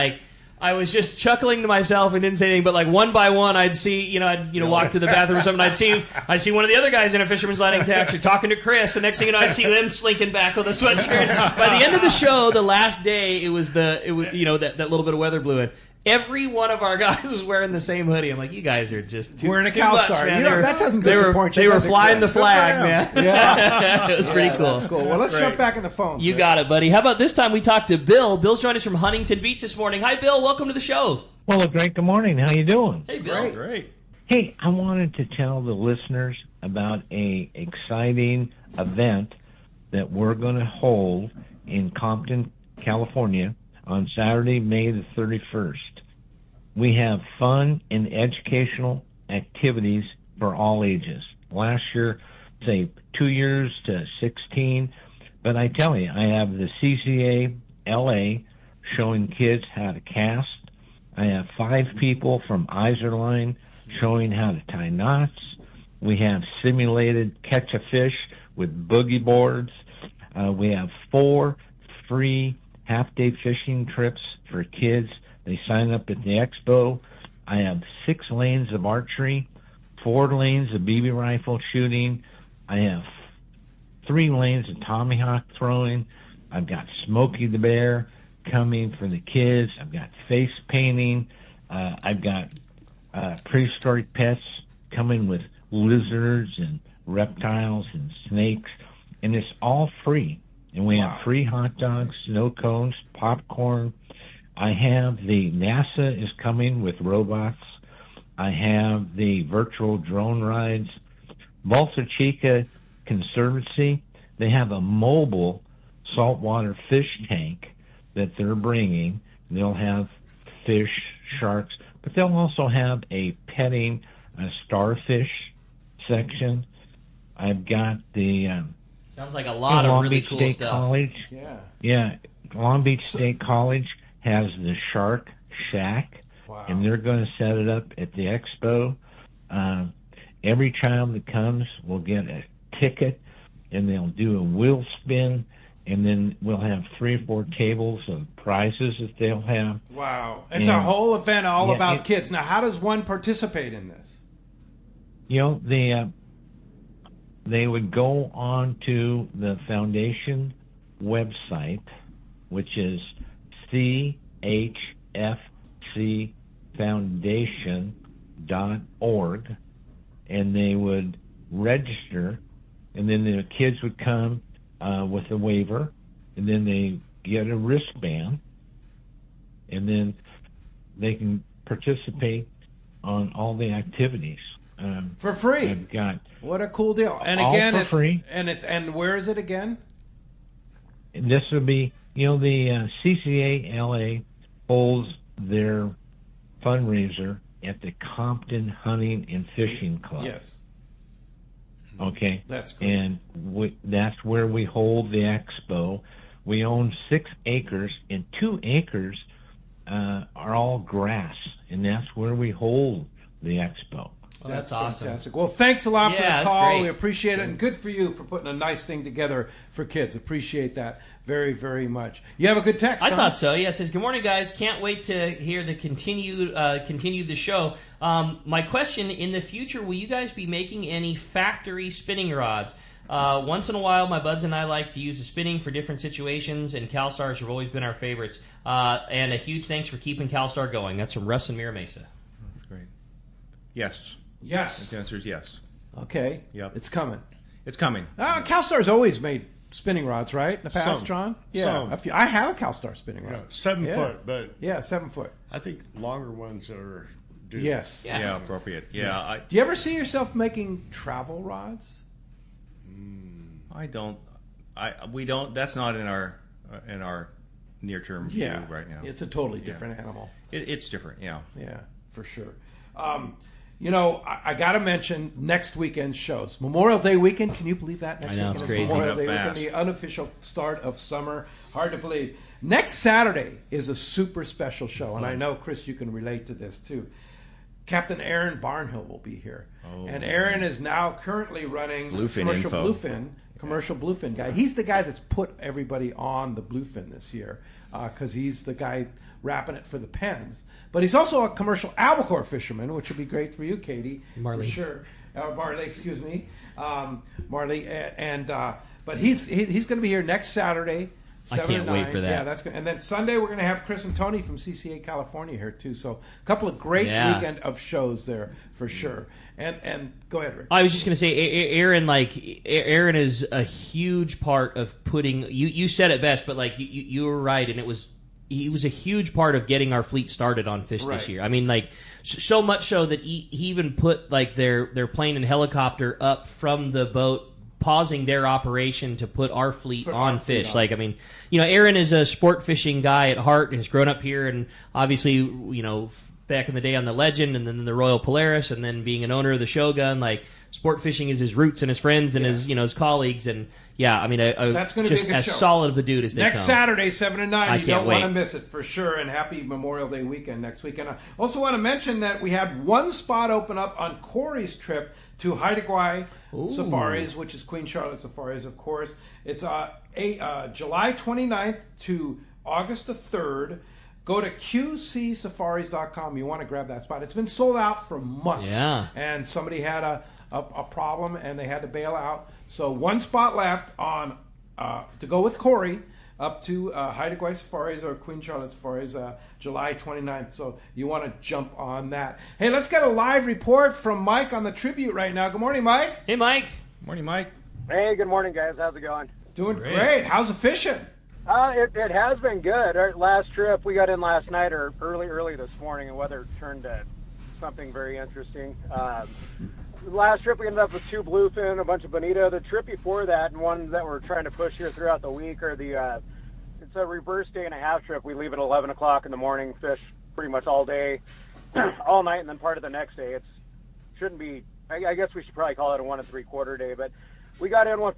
I was just chuckling to myself and didn't say anything, but one by one I'd see, I'd walk to the bathroom or something. I'd see one of the other guys in a Fisherman's Landing taxi talking to Chris, and next thing you know, I'd see them slinking back with a sweatshirt. By the end of the show, the last day, it was that little bit of weather blew in. Every one of our guys was wearing the same hoodie. I'm like, you guys are just wearing a Calstar. That doesn't disappoint you. They were flying the flag, man. Yeah, it was pretty cool. That's cool. Well, let's jump back in the phone. You got it, buddy. How about this time we talked to Bill? Bill's joining us from Huntington Beach this morning. Hi, Bill. Welcome to the show. Well, great. Good morning. How you doing? Hey, Bill. Great. Hey, I wanted to tell the listeners about a exciting event that we're going to hold in Compton, California on Saturday, May the 31st. We have fun and educational activities for all ages. Last year, say 2 years to 16, but I tell you, I have the CCA LA showing kids how to cast. I have 5 people from Iserline showing how to tie knots. We have simulated catch a fish with boogie boards. We have 4 free half-day fishing trips for kids. They sign up at the expo. I have 6 lanes of archery, 4 lanes of BB rifle shooting. I have 3 lanes of tomahawk throwing. I've got Smokey the Bear coming for the kids. I've got face painting. I've got prehistoric pets coming with lizards and reptiles and snakes. And it's all free. And we have free hot dogs, snow cones, popcorn. I have the NASA is coming with robots. I have the virtual drone rides. Balsa Chica Conservancy, they have a mobile saltwater fish tank that they're bringing. They'll have fish, sharks, but they'll also have a petting starfish section. I've got the sounds like a lot of Long really Beach cool State stuff. College. Yeah, Long Beach State College has the Shark Shack, and they're going to set it up at the expo. Every child that comes will get a ticket, and they'll do a wheel spin, and then we'll have 3 or 4 tables of prizes that they'll have. Wow. It's a whole event all about kids. kids. Now, how does one participate in this? You know, they would go on to the foundation website, which is chfcfoundation.org, and they would register, and then the kids would come with a waiver, and then they get a wristband, and then they can participate on all the activities. For free. I've got what a cool deal. And all again, for free. And where is it again? This would be, the CCA LA holds their fundraiser at the Compton Hunting and Fishing Club. Yes. Okay. That's great. And that's where we hold the expo. We own 6 acres, and 2 acres are all grass, and that's where we hold the expo. Well, that's awesome. Fantastic. Well, thanks a lot for the that's call. great. We appreciate it, and good for you for putting a nice thing together for kids. Appreciate that very, very much. You have a good text, I huh? thought so. Yeah, it says, "Good morning, guys. Can't wait to hear the continue the show. My question: in the future, will you guys be making any factory spinning rods? Once in a while, my buds and I like to use the spinning for different situations, and Calstars have always been our favorites. And a huge thanks for keeping Calstar going." That's from Russ and Mira Mesa. That's great. Yes. Yes. The answer is yes. Okay. Yep. It's coming. It's coming. CalStar's always made spinning rods, right? In the past, Some. John? Yeah. Some. I have a CalStar spinning rod. 7 foot, but 7 foot. I think longer ones are due. Yes. Yeah, appropriate. Yeah. Do you ever see yourself making travel rods? I don't. We don't. That's not in our near term view right now. It's a totally different animal. It's different. Yeah. Yeah, for sure. I got to mention next weekend's shows. Memorial Day weekend. Can you believe that? Next I know, weekend it's is crazy. Memorial Day Fast. weekend, the unofficial start of summer. Hard to believe. Next Saturday is a super special show, and I know, Chris, you can relate to this too. Captain Aaron Barnhill will be here. And Aaron is now currently running commercial bluefin guy. He's the guy that's put everybody on the bluefin this year because he's the guy wrapping it for the pens. But he's also a commercial albacore fisherman, which would be great for you, Katie. Marlene. For sure. Marley, excuse me. Marley. But he's going to be here next Saturday. I can't wait for that. Yeah, that's good. And then Sunday we're going to have Chris and Tony from CCA California here too. So a couple of great weekend of shows there for sure. And go ahead, Rick. I was just going to say, Aaron is a huge part of putting. You said it best, but you were right, and he was a huge part of getting our fleet started on fish this year. I mean, so much so that he even put their plane and helicopter up from the boat, pausing their operation to put our fleet on fish. Aaron is a sport fishing guy at heart and has grown up here, and obviously, back in the day on the Legend and then the Royal Polaris, and then being an owner of the Shogun, sport fishing is his roots and his friends and his colleagues, and that's going to be a good as show. solid of a dude as they next come. Saturday, 7 to 9. You don't want to wait. miss it for sure. And happy Memorial Day weekend next weekend. I also want to mention that we had one spot open up on Corey's trip to Haida Gwaii Safaris, which is Queen Charlotte Safaris, of course. It's July 29th to August the 3rd. Go to qcsafaris.com. You want to grab that spot. It's been sold out for months. Yeah. And somebody had a problem and they had to bail out. So one spot left on to go with Corey up to Haida Gwaii Safaris or Queen Charlotte Safaris July 29th. So you want to jump on that. Hey, let's get a live report from Mike on the Tribute right now. Good morning, Mike. Hey, Mike. Morning, Mike. Hey, good morning, guys. How's it going? Doing great. How's the fishing? It has been good. Our last trip, we got in last night or early this morning, and weather turned to something very interesting. Last trip, we ended up with 2 bluefin, a bunch of bonito. The trip before that, and one that we're trying to push here throughout the week, are it's a reverse day and a half trip. We leave at 11 o'clock in the morning, fish pretty much all day, all night, and then part of the next day. It shouldn't be. I guess we should probably call it a 1 3/4 day, but we got in one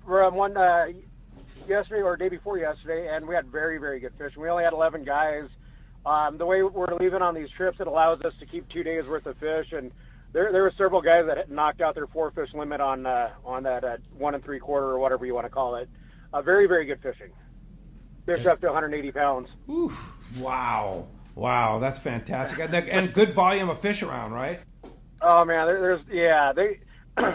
yesterday or day before yesterday, and we had very, very good fishing. We only had 11 guys. The way we're leaving on these trips, it allows us to keep 2 days worth of fish, and there were several guys that had knocked out their 4-fish limit on that 1 3/4 or whatever you want to call it. Very, very good fishing. Fish up to 180 pounds. Oof. Wow, that's fantastic, and good volume of fish around, right? Oh man, they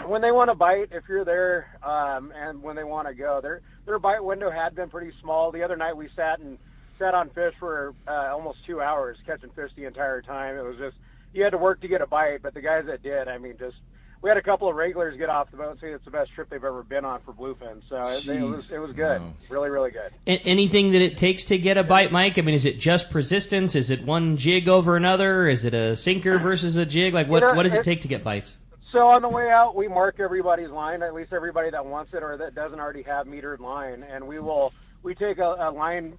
when they want to bite, if you're there, and when they want to go, their bite window had been pretty small. The other night we sat on fish for almost 2 hours, catching fish the entire time. It was just, you had to work to get a bite, but the guys that did, I mean, we had a couple of regulars get off the boat and say it's the best trip they've ever been on for bluefin. So it was good. Wow. Really, really good. Anything that it takes to get a bite, Mike? I mean, is it just persistence? Is it one jig over another? Is it a sinker versus a jig? Like, what does it take to get bites? So on the way out, we mark everybody's line, at least everybody that wants it or that doesn't already have metered line, and we take a line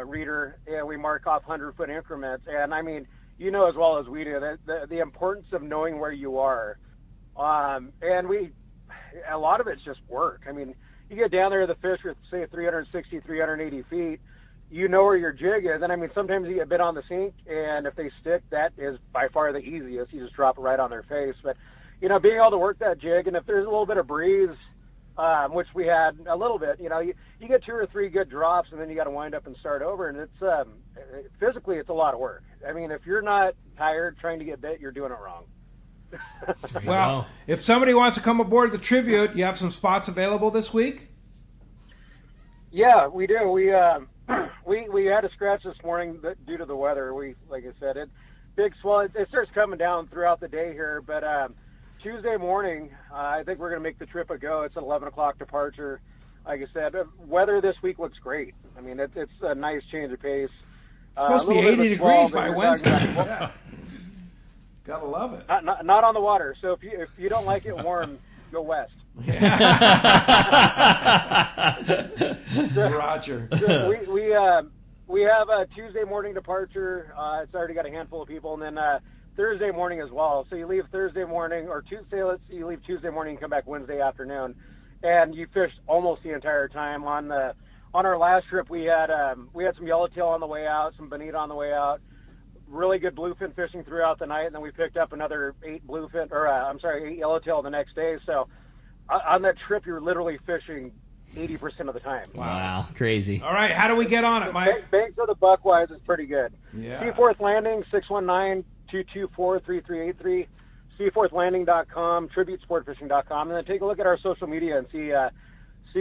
reader and we mark off 100-foot increments. And I mean, you know as well as we do that the importance of knowing where you are. And a lot of it's just work. I mean, you get down there to the fish with, say, 360, 380 feet, you know where your jig is. And I mean, sometimes you get bit on the sink, and if they stick, that is by far the easiest. You just drop it right on their face. But, you know, being able to work that jig, and if there's a little bit of breeze, which we had a little bit, you know, you get 2 or 3 good drops, and then you got to wind up and start over. And it's physically, it's a lot of work. I mean, if you're not tired trying to get bit, you're doing it wrong. Well, if somebody wants to come aboard the Tribute, you have some spots available this week? Yeah, we do. We had a scratch this morning due to the weather. Like I said, big swell. It starts coming down throughout the day here, but Tuesday morning, I think we're going to make the trip a go. It's an 11 o'clock departure. Like I said, weather this week looks great. I mean, it's a nice change of pace. It's supposed to be 80 degrees by Wednesday. Yeah. Gotta love it. Not on the water. So if you don't like it warm, go west. Roger. So we have a Tuesday morning departure. It's already got a handful of people, and then Thursday morning as well. So you leave Thursday morning, or Tuesday. You leave Tuesday morning and come back Wednesday afternoon, and you fished almost the entire time. On our last trip, we had some yellowtail on the way out, some bonita on the way out. Really good bluefin fishing throughout the night, and then we picked up another 8 yellowtail the next day. So on that trip, you're literally fishing 80% of the time. Wow, crazy. All right, how do we get on it, Mike? Banks of the Buckwise is pretty good. Yeah. Seaforth Landing, 619-224-3383, seaforthlanding.com, tributesportfishing.com, and then take a look at our social media and see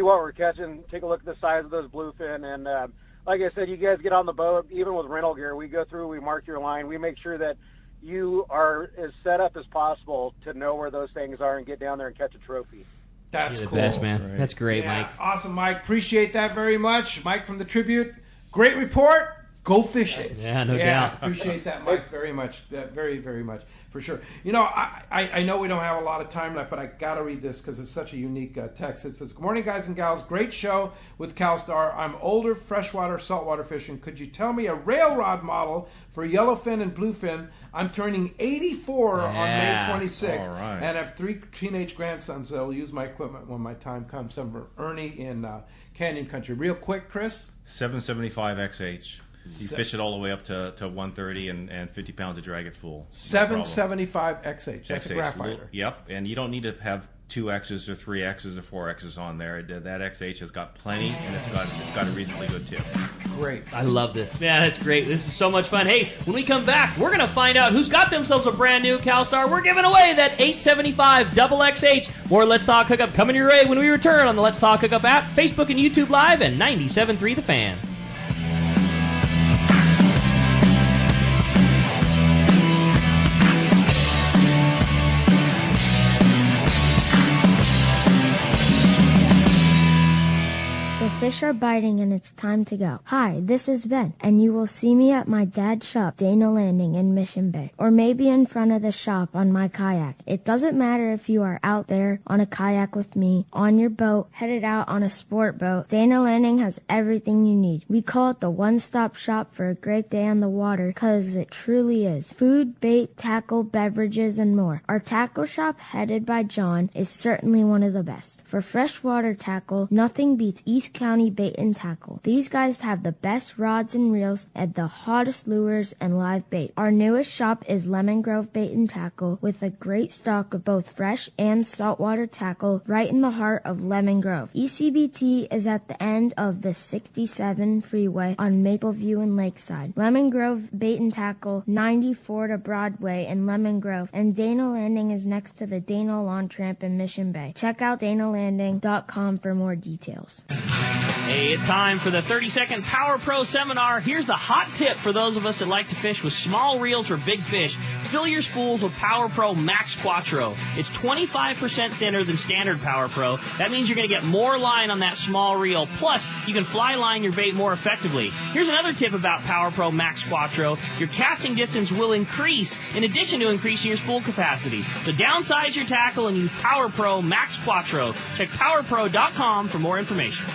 what we're catching. Take a look at the size of those bluefin, and like I said, you guys get on the boat, even with rental gear, we go through, we mark your line, we make sure that you are as set up as possible to know where those things are and get down there and catch a trophy. That's You're the cool. best, man. Right. That's great, Mike. Awesome, Mike. Appreciate that very much. Mike from the Tribute. Great report. Go fishing. Yeah, no doubt. Appreciate that, Mike, very much. Very, very much, for sure. You know, I know we don't have a lot of time left, but I got to read this because it's such a unique text. It says, "Good morning, guys and gals. Great show with Calstar. I'm older freshwater, saltwater fishing. Could you tell me a rail rod model for yellowfin and bluefin? I'm turning 84 on May 26th and have 3 teenage grandsons that will use my equipment when my time comes." From Ernie in Canyon Country. Real quick, Chris? 775 XH. You fish it all the way up to 130 and 50 pounds of drag it full. 775 XH. That's a graphite. Yep, and you don't need to have 2 X's or 3 X's or 4 X's on there. That XH has got plenty, and it's got a reasonably good tip. Great. I love this. Man, that's great. This is so much fun. Hey, when we come back, we're going to find out who's got themselves a brand new Calstar. We're giving away that 875 double XH. More Let's Talk Hookup coming your way when we return on the Let's Talk Hookup app, Facebook and YouTube Live, and 97.3 The Fan. The fish are biting and it's time to go. Hi, this is Ben, and you will see me at my dad's shop, Dana Landing in Mission Bay, or maybe in front of the shop on my kayak. It doesn't matter if you are out there on a kayak with me, on your boat, headed out on a sport boat. Dana Landing has everything you need. We call it the one-stop shop for a great day on the water, because it truly is. Food, bait, tackle, beverages, and more. Our tackle shop, headed by John, is certainly one of the best. For freshwater tackle, nothing beats East County Bait and Tackle. These guys have the best rods and reels and the hottest lures and live bait. Our newest shop is Lemon Grove Bait and Tackle, with a great stock of both fresh and saltwater tackle right in the heart of Lemon Grove. ECBT is at the end of the 67 freeway on Mapleview and Lakeside. Lemon Grove Bait and Tackle, 94 to Broadway in Lemon Grove, and Dana Landing is next to the Dana Launch Ramp in Mission Bay. Check out DanaLanding.com for more details. Hey, it's time for the 30-second Power Pro Seminar. Here's the hot tip for those of us that like to fish with small reels for big fish. Fill your spools with Power Pro Max Quattro. It's 25% thinner than standard Power Pro. That means you're going to get more line on that small reel. Plus, you can fly line your bait more effectively. Here's another tip about Power Pro Max Quattro. Your casting distance will increase in addition to increasing your spool capacity. So downsize your tackle and use Power Pro Max Quattro. Check PowerPro.com for more information.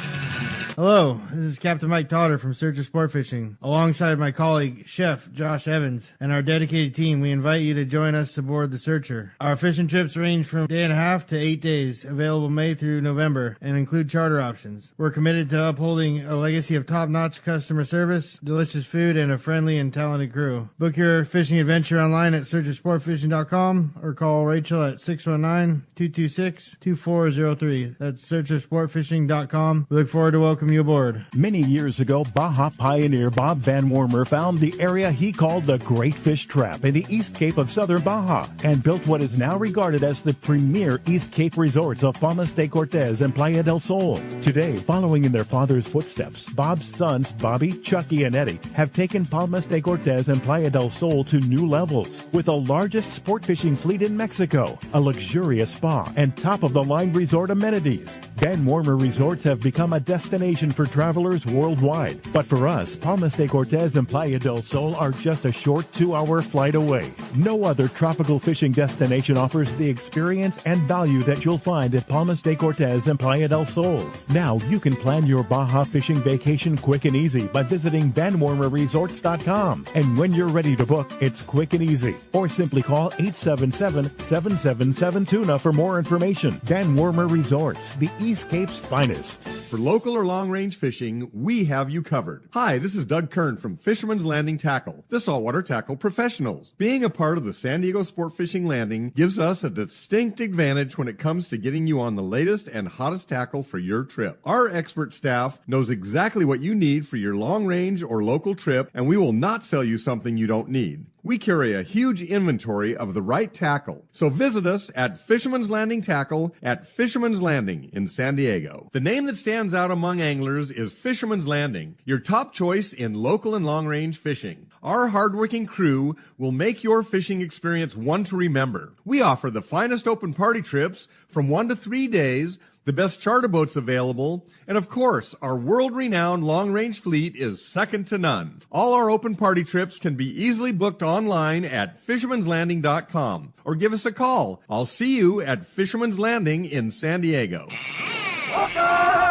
Hello, this is Captain Mike Totter from Searcher Sport Fishing. Alongside my colleague, Chef Josh Evans, and our dedicated team, we invite you to join us aboard the Searcher. Our fishing trips range from a day and a half to 8 days, available May through November, and include charter options. We're committed to upholding a legacy of top-notch customer service, delicious food, and a friendly and talented crew. Book your fishing adventure online at searchersportfishing.com or call Rachel at 619-226-2403. That's searchersportfishing.com. We look forward to welcoming you aboard. Many years ago, Baja pioneer Bob Van Wormer found the area he called the Great Fish Trap in the East Cape of southern Baja and built what is now regarded as the premier East Cape resorts of Palmas de Cortez and Playa del Sol. Today, following in their father's footsteps, Bob's sons, Bobby, Chucky, and Eddie, have taken Palmas de Cortez and Playa del Sol to new levels with the largest sport fishing fleet in Mexico, a luxurious spa, and top-of-the-line resort amenities. Van Wormer Resorts have become a destination for travelers worldwide. But for us, Palmas de Cortez and Playa del Sol are just a short 2-hour flight away. No other tropical fishing destination offers the experience and value that you'll find at Palmas de Cortez and Playa del Sol. Now you can plan your Baja fishing vacation quick and easy by visiting VanWormerResorts.com. And when you're ready to book, it's quick and easy. Or simply call 877-777-TUNA for more information. Van Wormer Resorts, the East Cape's finest. For local or long-range fishing, we have you covered. Hi, this is Doug Kern from Fisherman's Landing Tackle, the saltwater tackle professionals. Being a part of the San Diego Sport Fishing Landing gives us a distinct advantage when it comes to getting you on the latest and hottest tackle for your trip. Our expert staff knows exactly what you need for your long-range or local trip, and we will not sell you something you don't need. We carry a huge inventory of the right tackle. So visit us at Fisherman's Landing Tackle at Fisherman's Landing in San Diego. The name that stands out among anglers is Fisherman's Landing, your top choice in local and long-range fishing. Our hardworking crew will make your fishing experience one to remember. We offer the finest open party trips from 1 to 3 days, the best charter boats available, and of course, our world-renowned long-range fleet is second to none. All our open party trips can be easily booked online at fishermanslanding.com or give us a call. I'll see you at Fisherman's Landing in San Diego.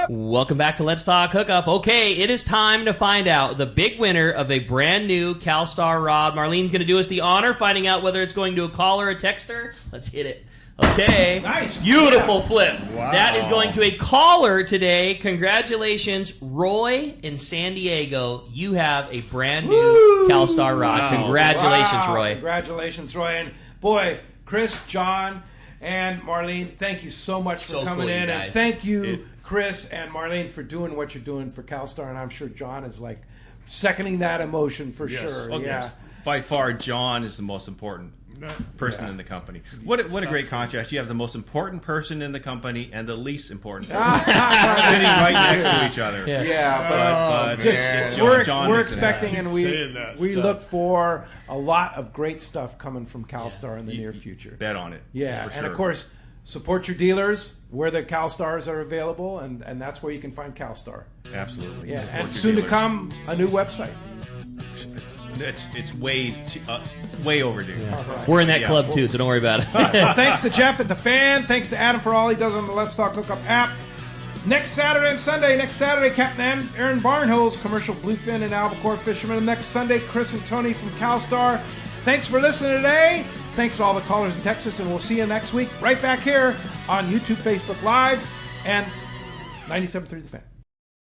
Welcome back to Let's Talk Hookup. Okay, it is time to find out the big winner of a brand new Calstar rod. Marlene's going to do us the honor, finding out whether it's going to a call or a texter. Let's hit it. Okay. Nice. Beautiful flip. Wow. That is going to a caller today. Congratulations, Roy in San Diego. You have a brand new Calstar rod. Wow. Congratulations, Roy. Congratulations, Roy. And boy, Chris, John, and Marlene, thank you so much for coming cool, in. And thank you, Chris and Marlene, for doing what you're doing for Calstar. And I'm sure John is like seconding that emotion for sure. Oh, yeah. Yes. By far, John is the most important person in the company. What a great contrast. You have the most important person in the company and the least important person sitting right next to each other. We're expecting and we look for a lot of great stuff coming from Calstar in the near future. Bet on it. Yeah, for sure. And of course, support your dealers where the Calstars are available, and that's where you can find Calstar. Absolutely. Yeah, and soon to come, a new website. It's way overdue. Yeah. Right. We're in that club too, so don't worry about it. So thanks to Jeff at the Fan. Thanks to Adam for all he does on the Let's Talk Hookup app. Next Saturday and Sunday. Next Saturday, Captain Aaron Barnhill's commercial bluefin and albacore fishermen. And next Sunday, Chris and Tony from Calstar. Thanks for listening today. Thanks to all the callers in Texas, and we'll see you next week right back here on YouTube, Facebook Live, and 97.3 The Fan.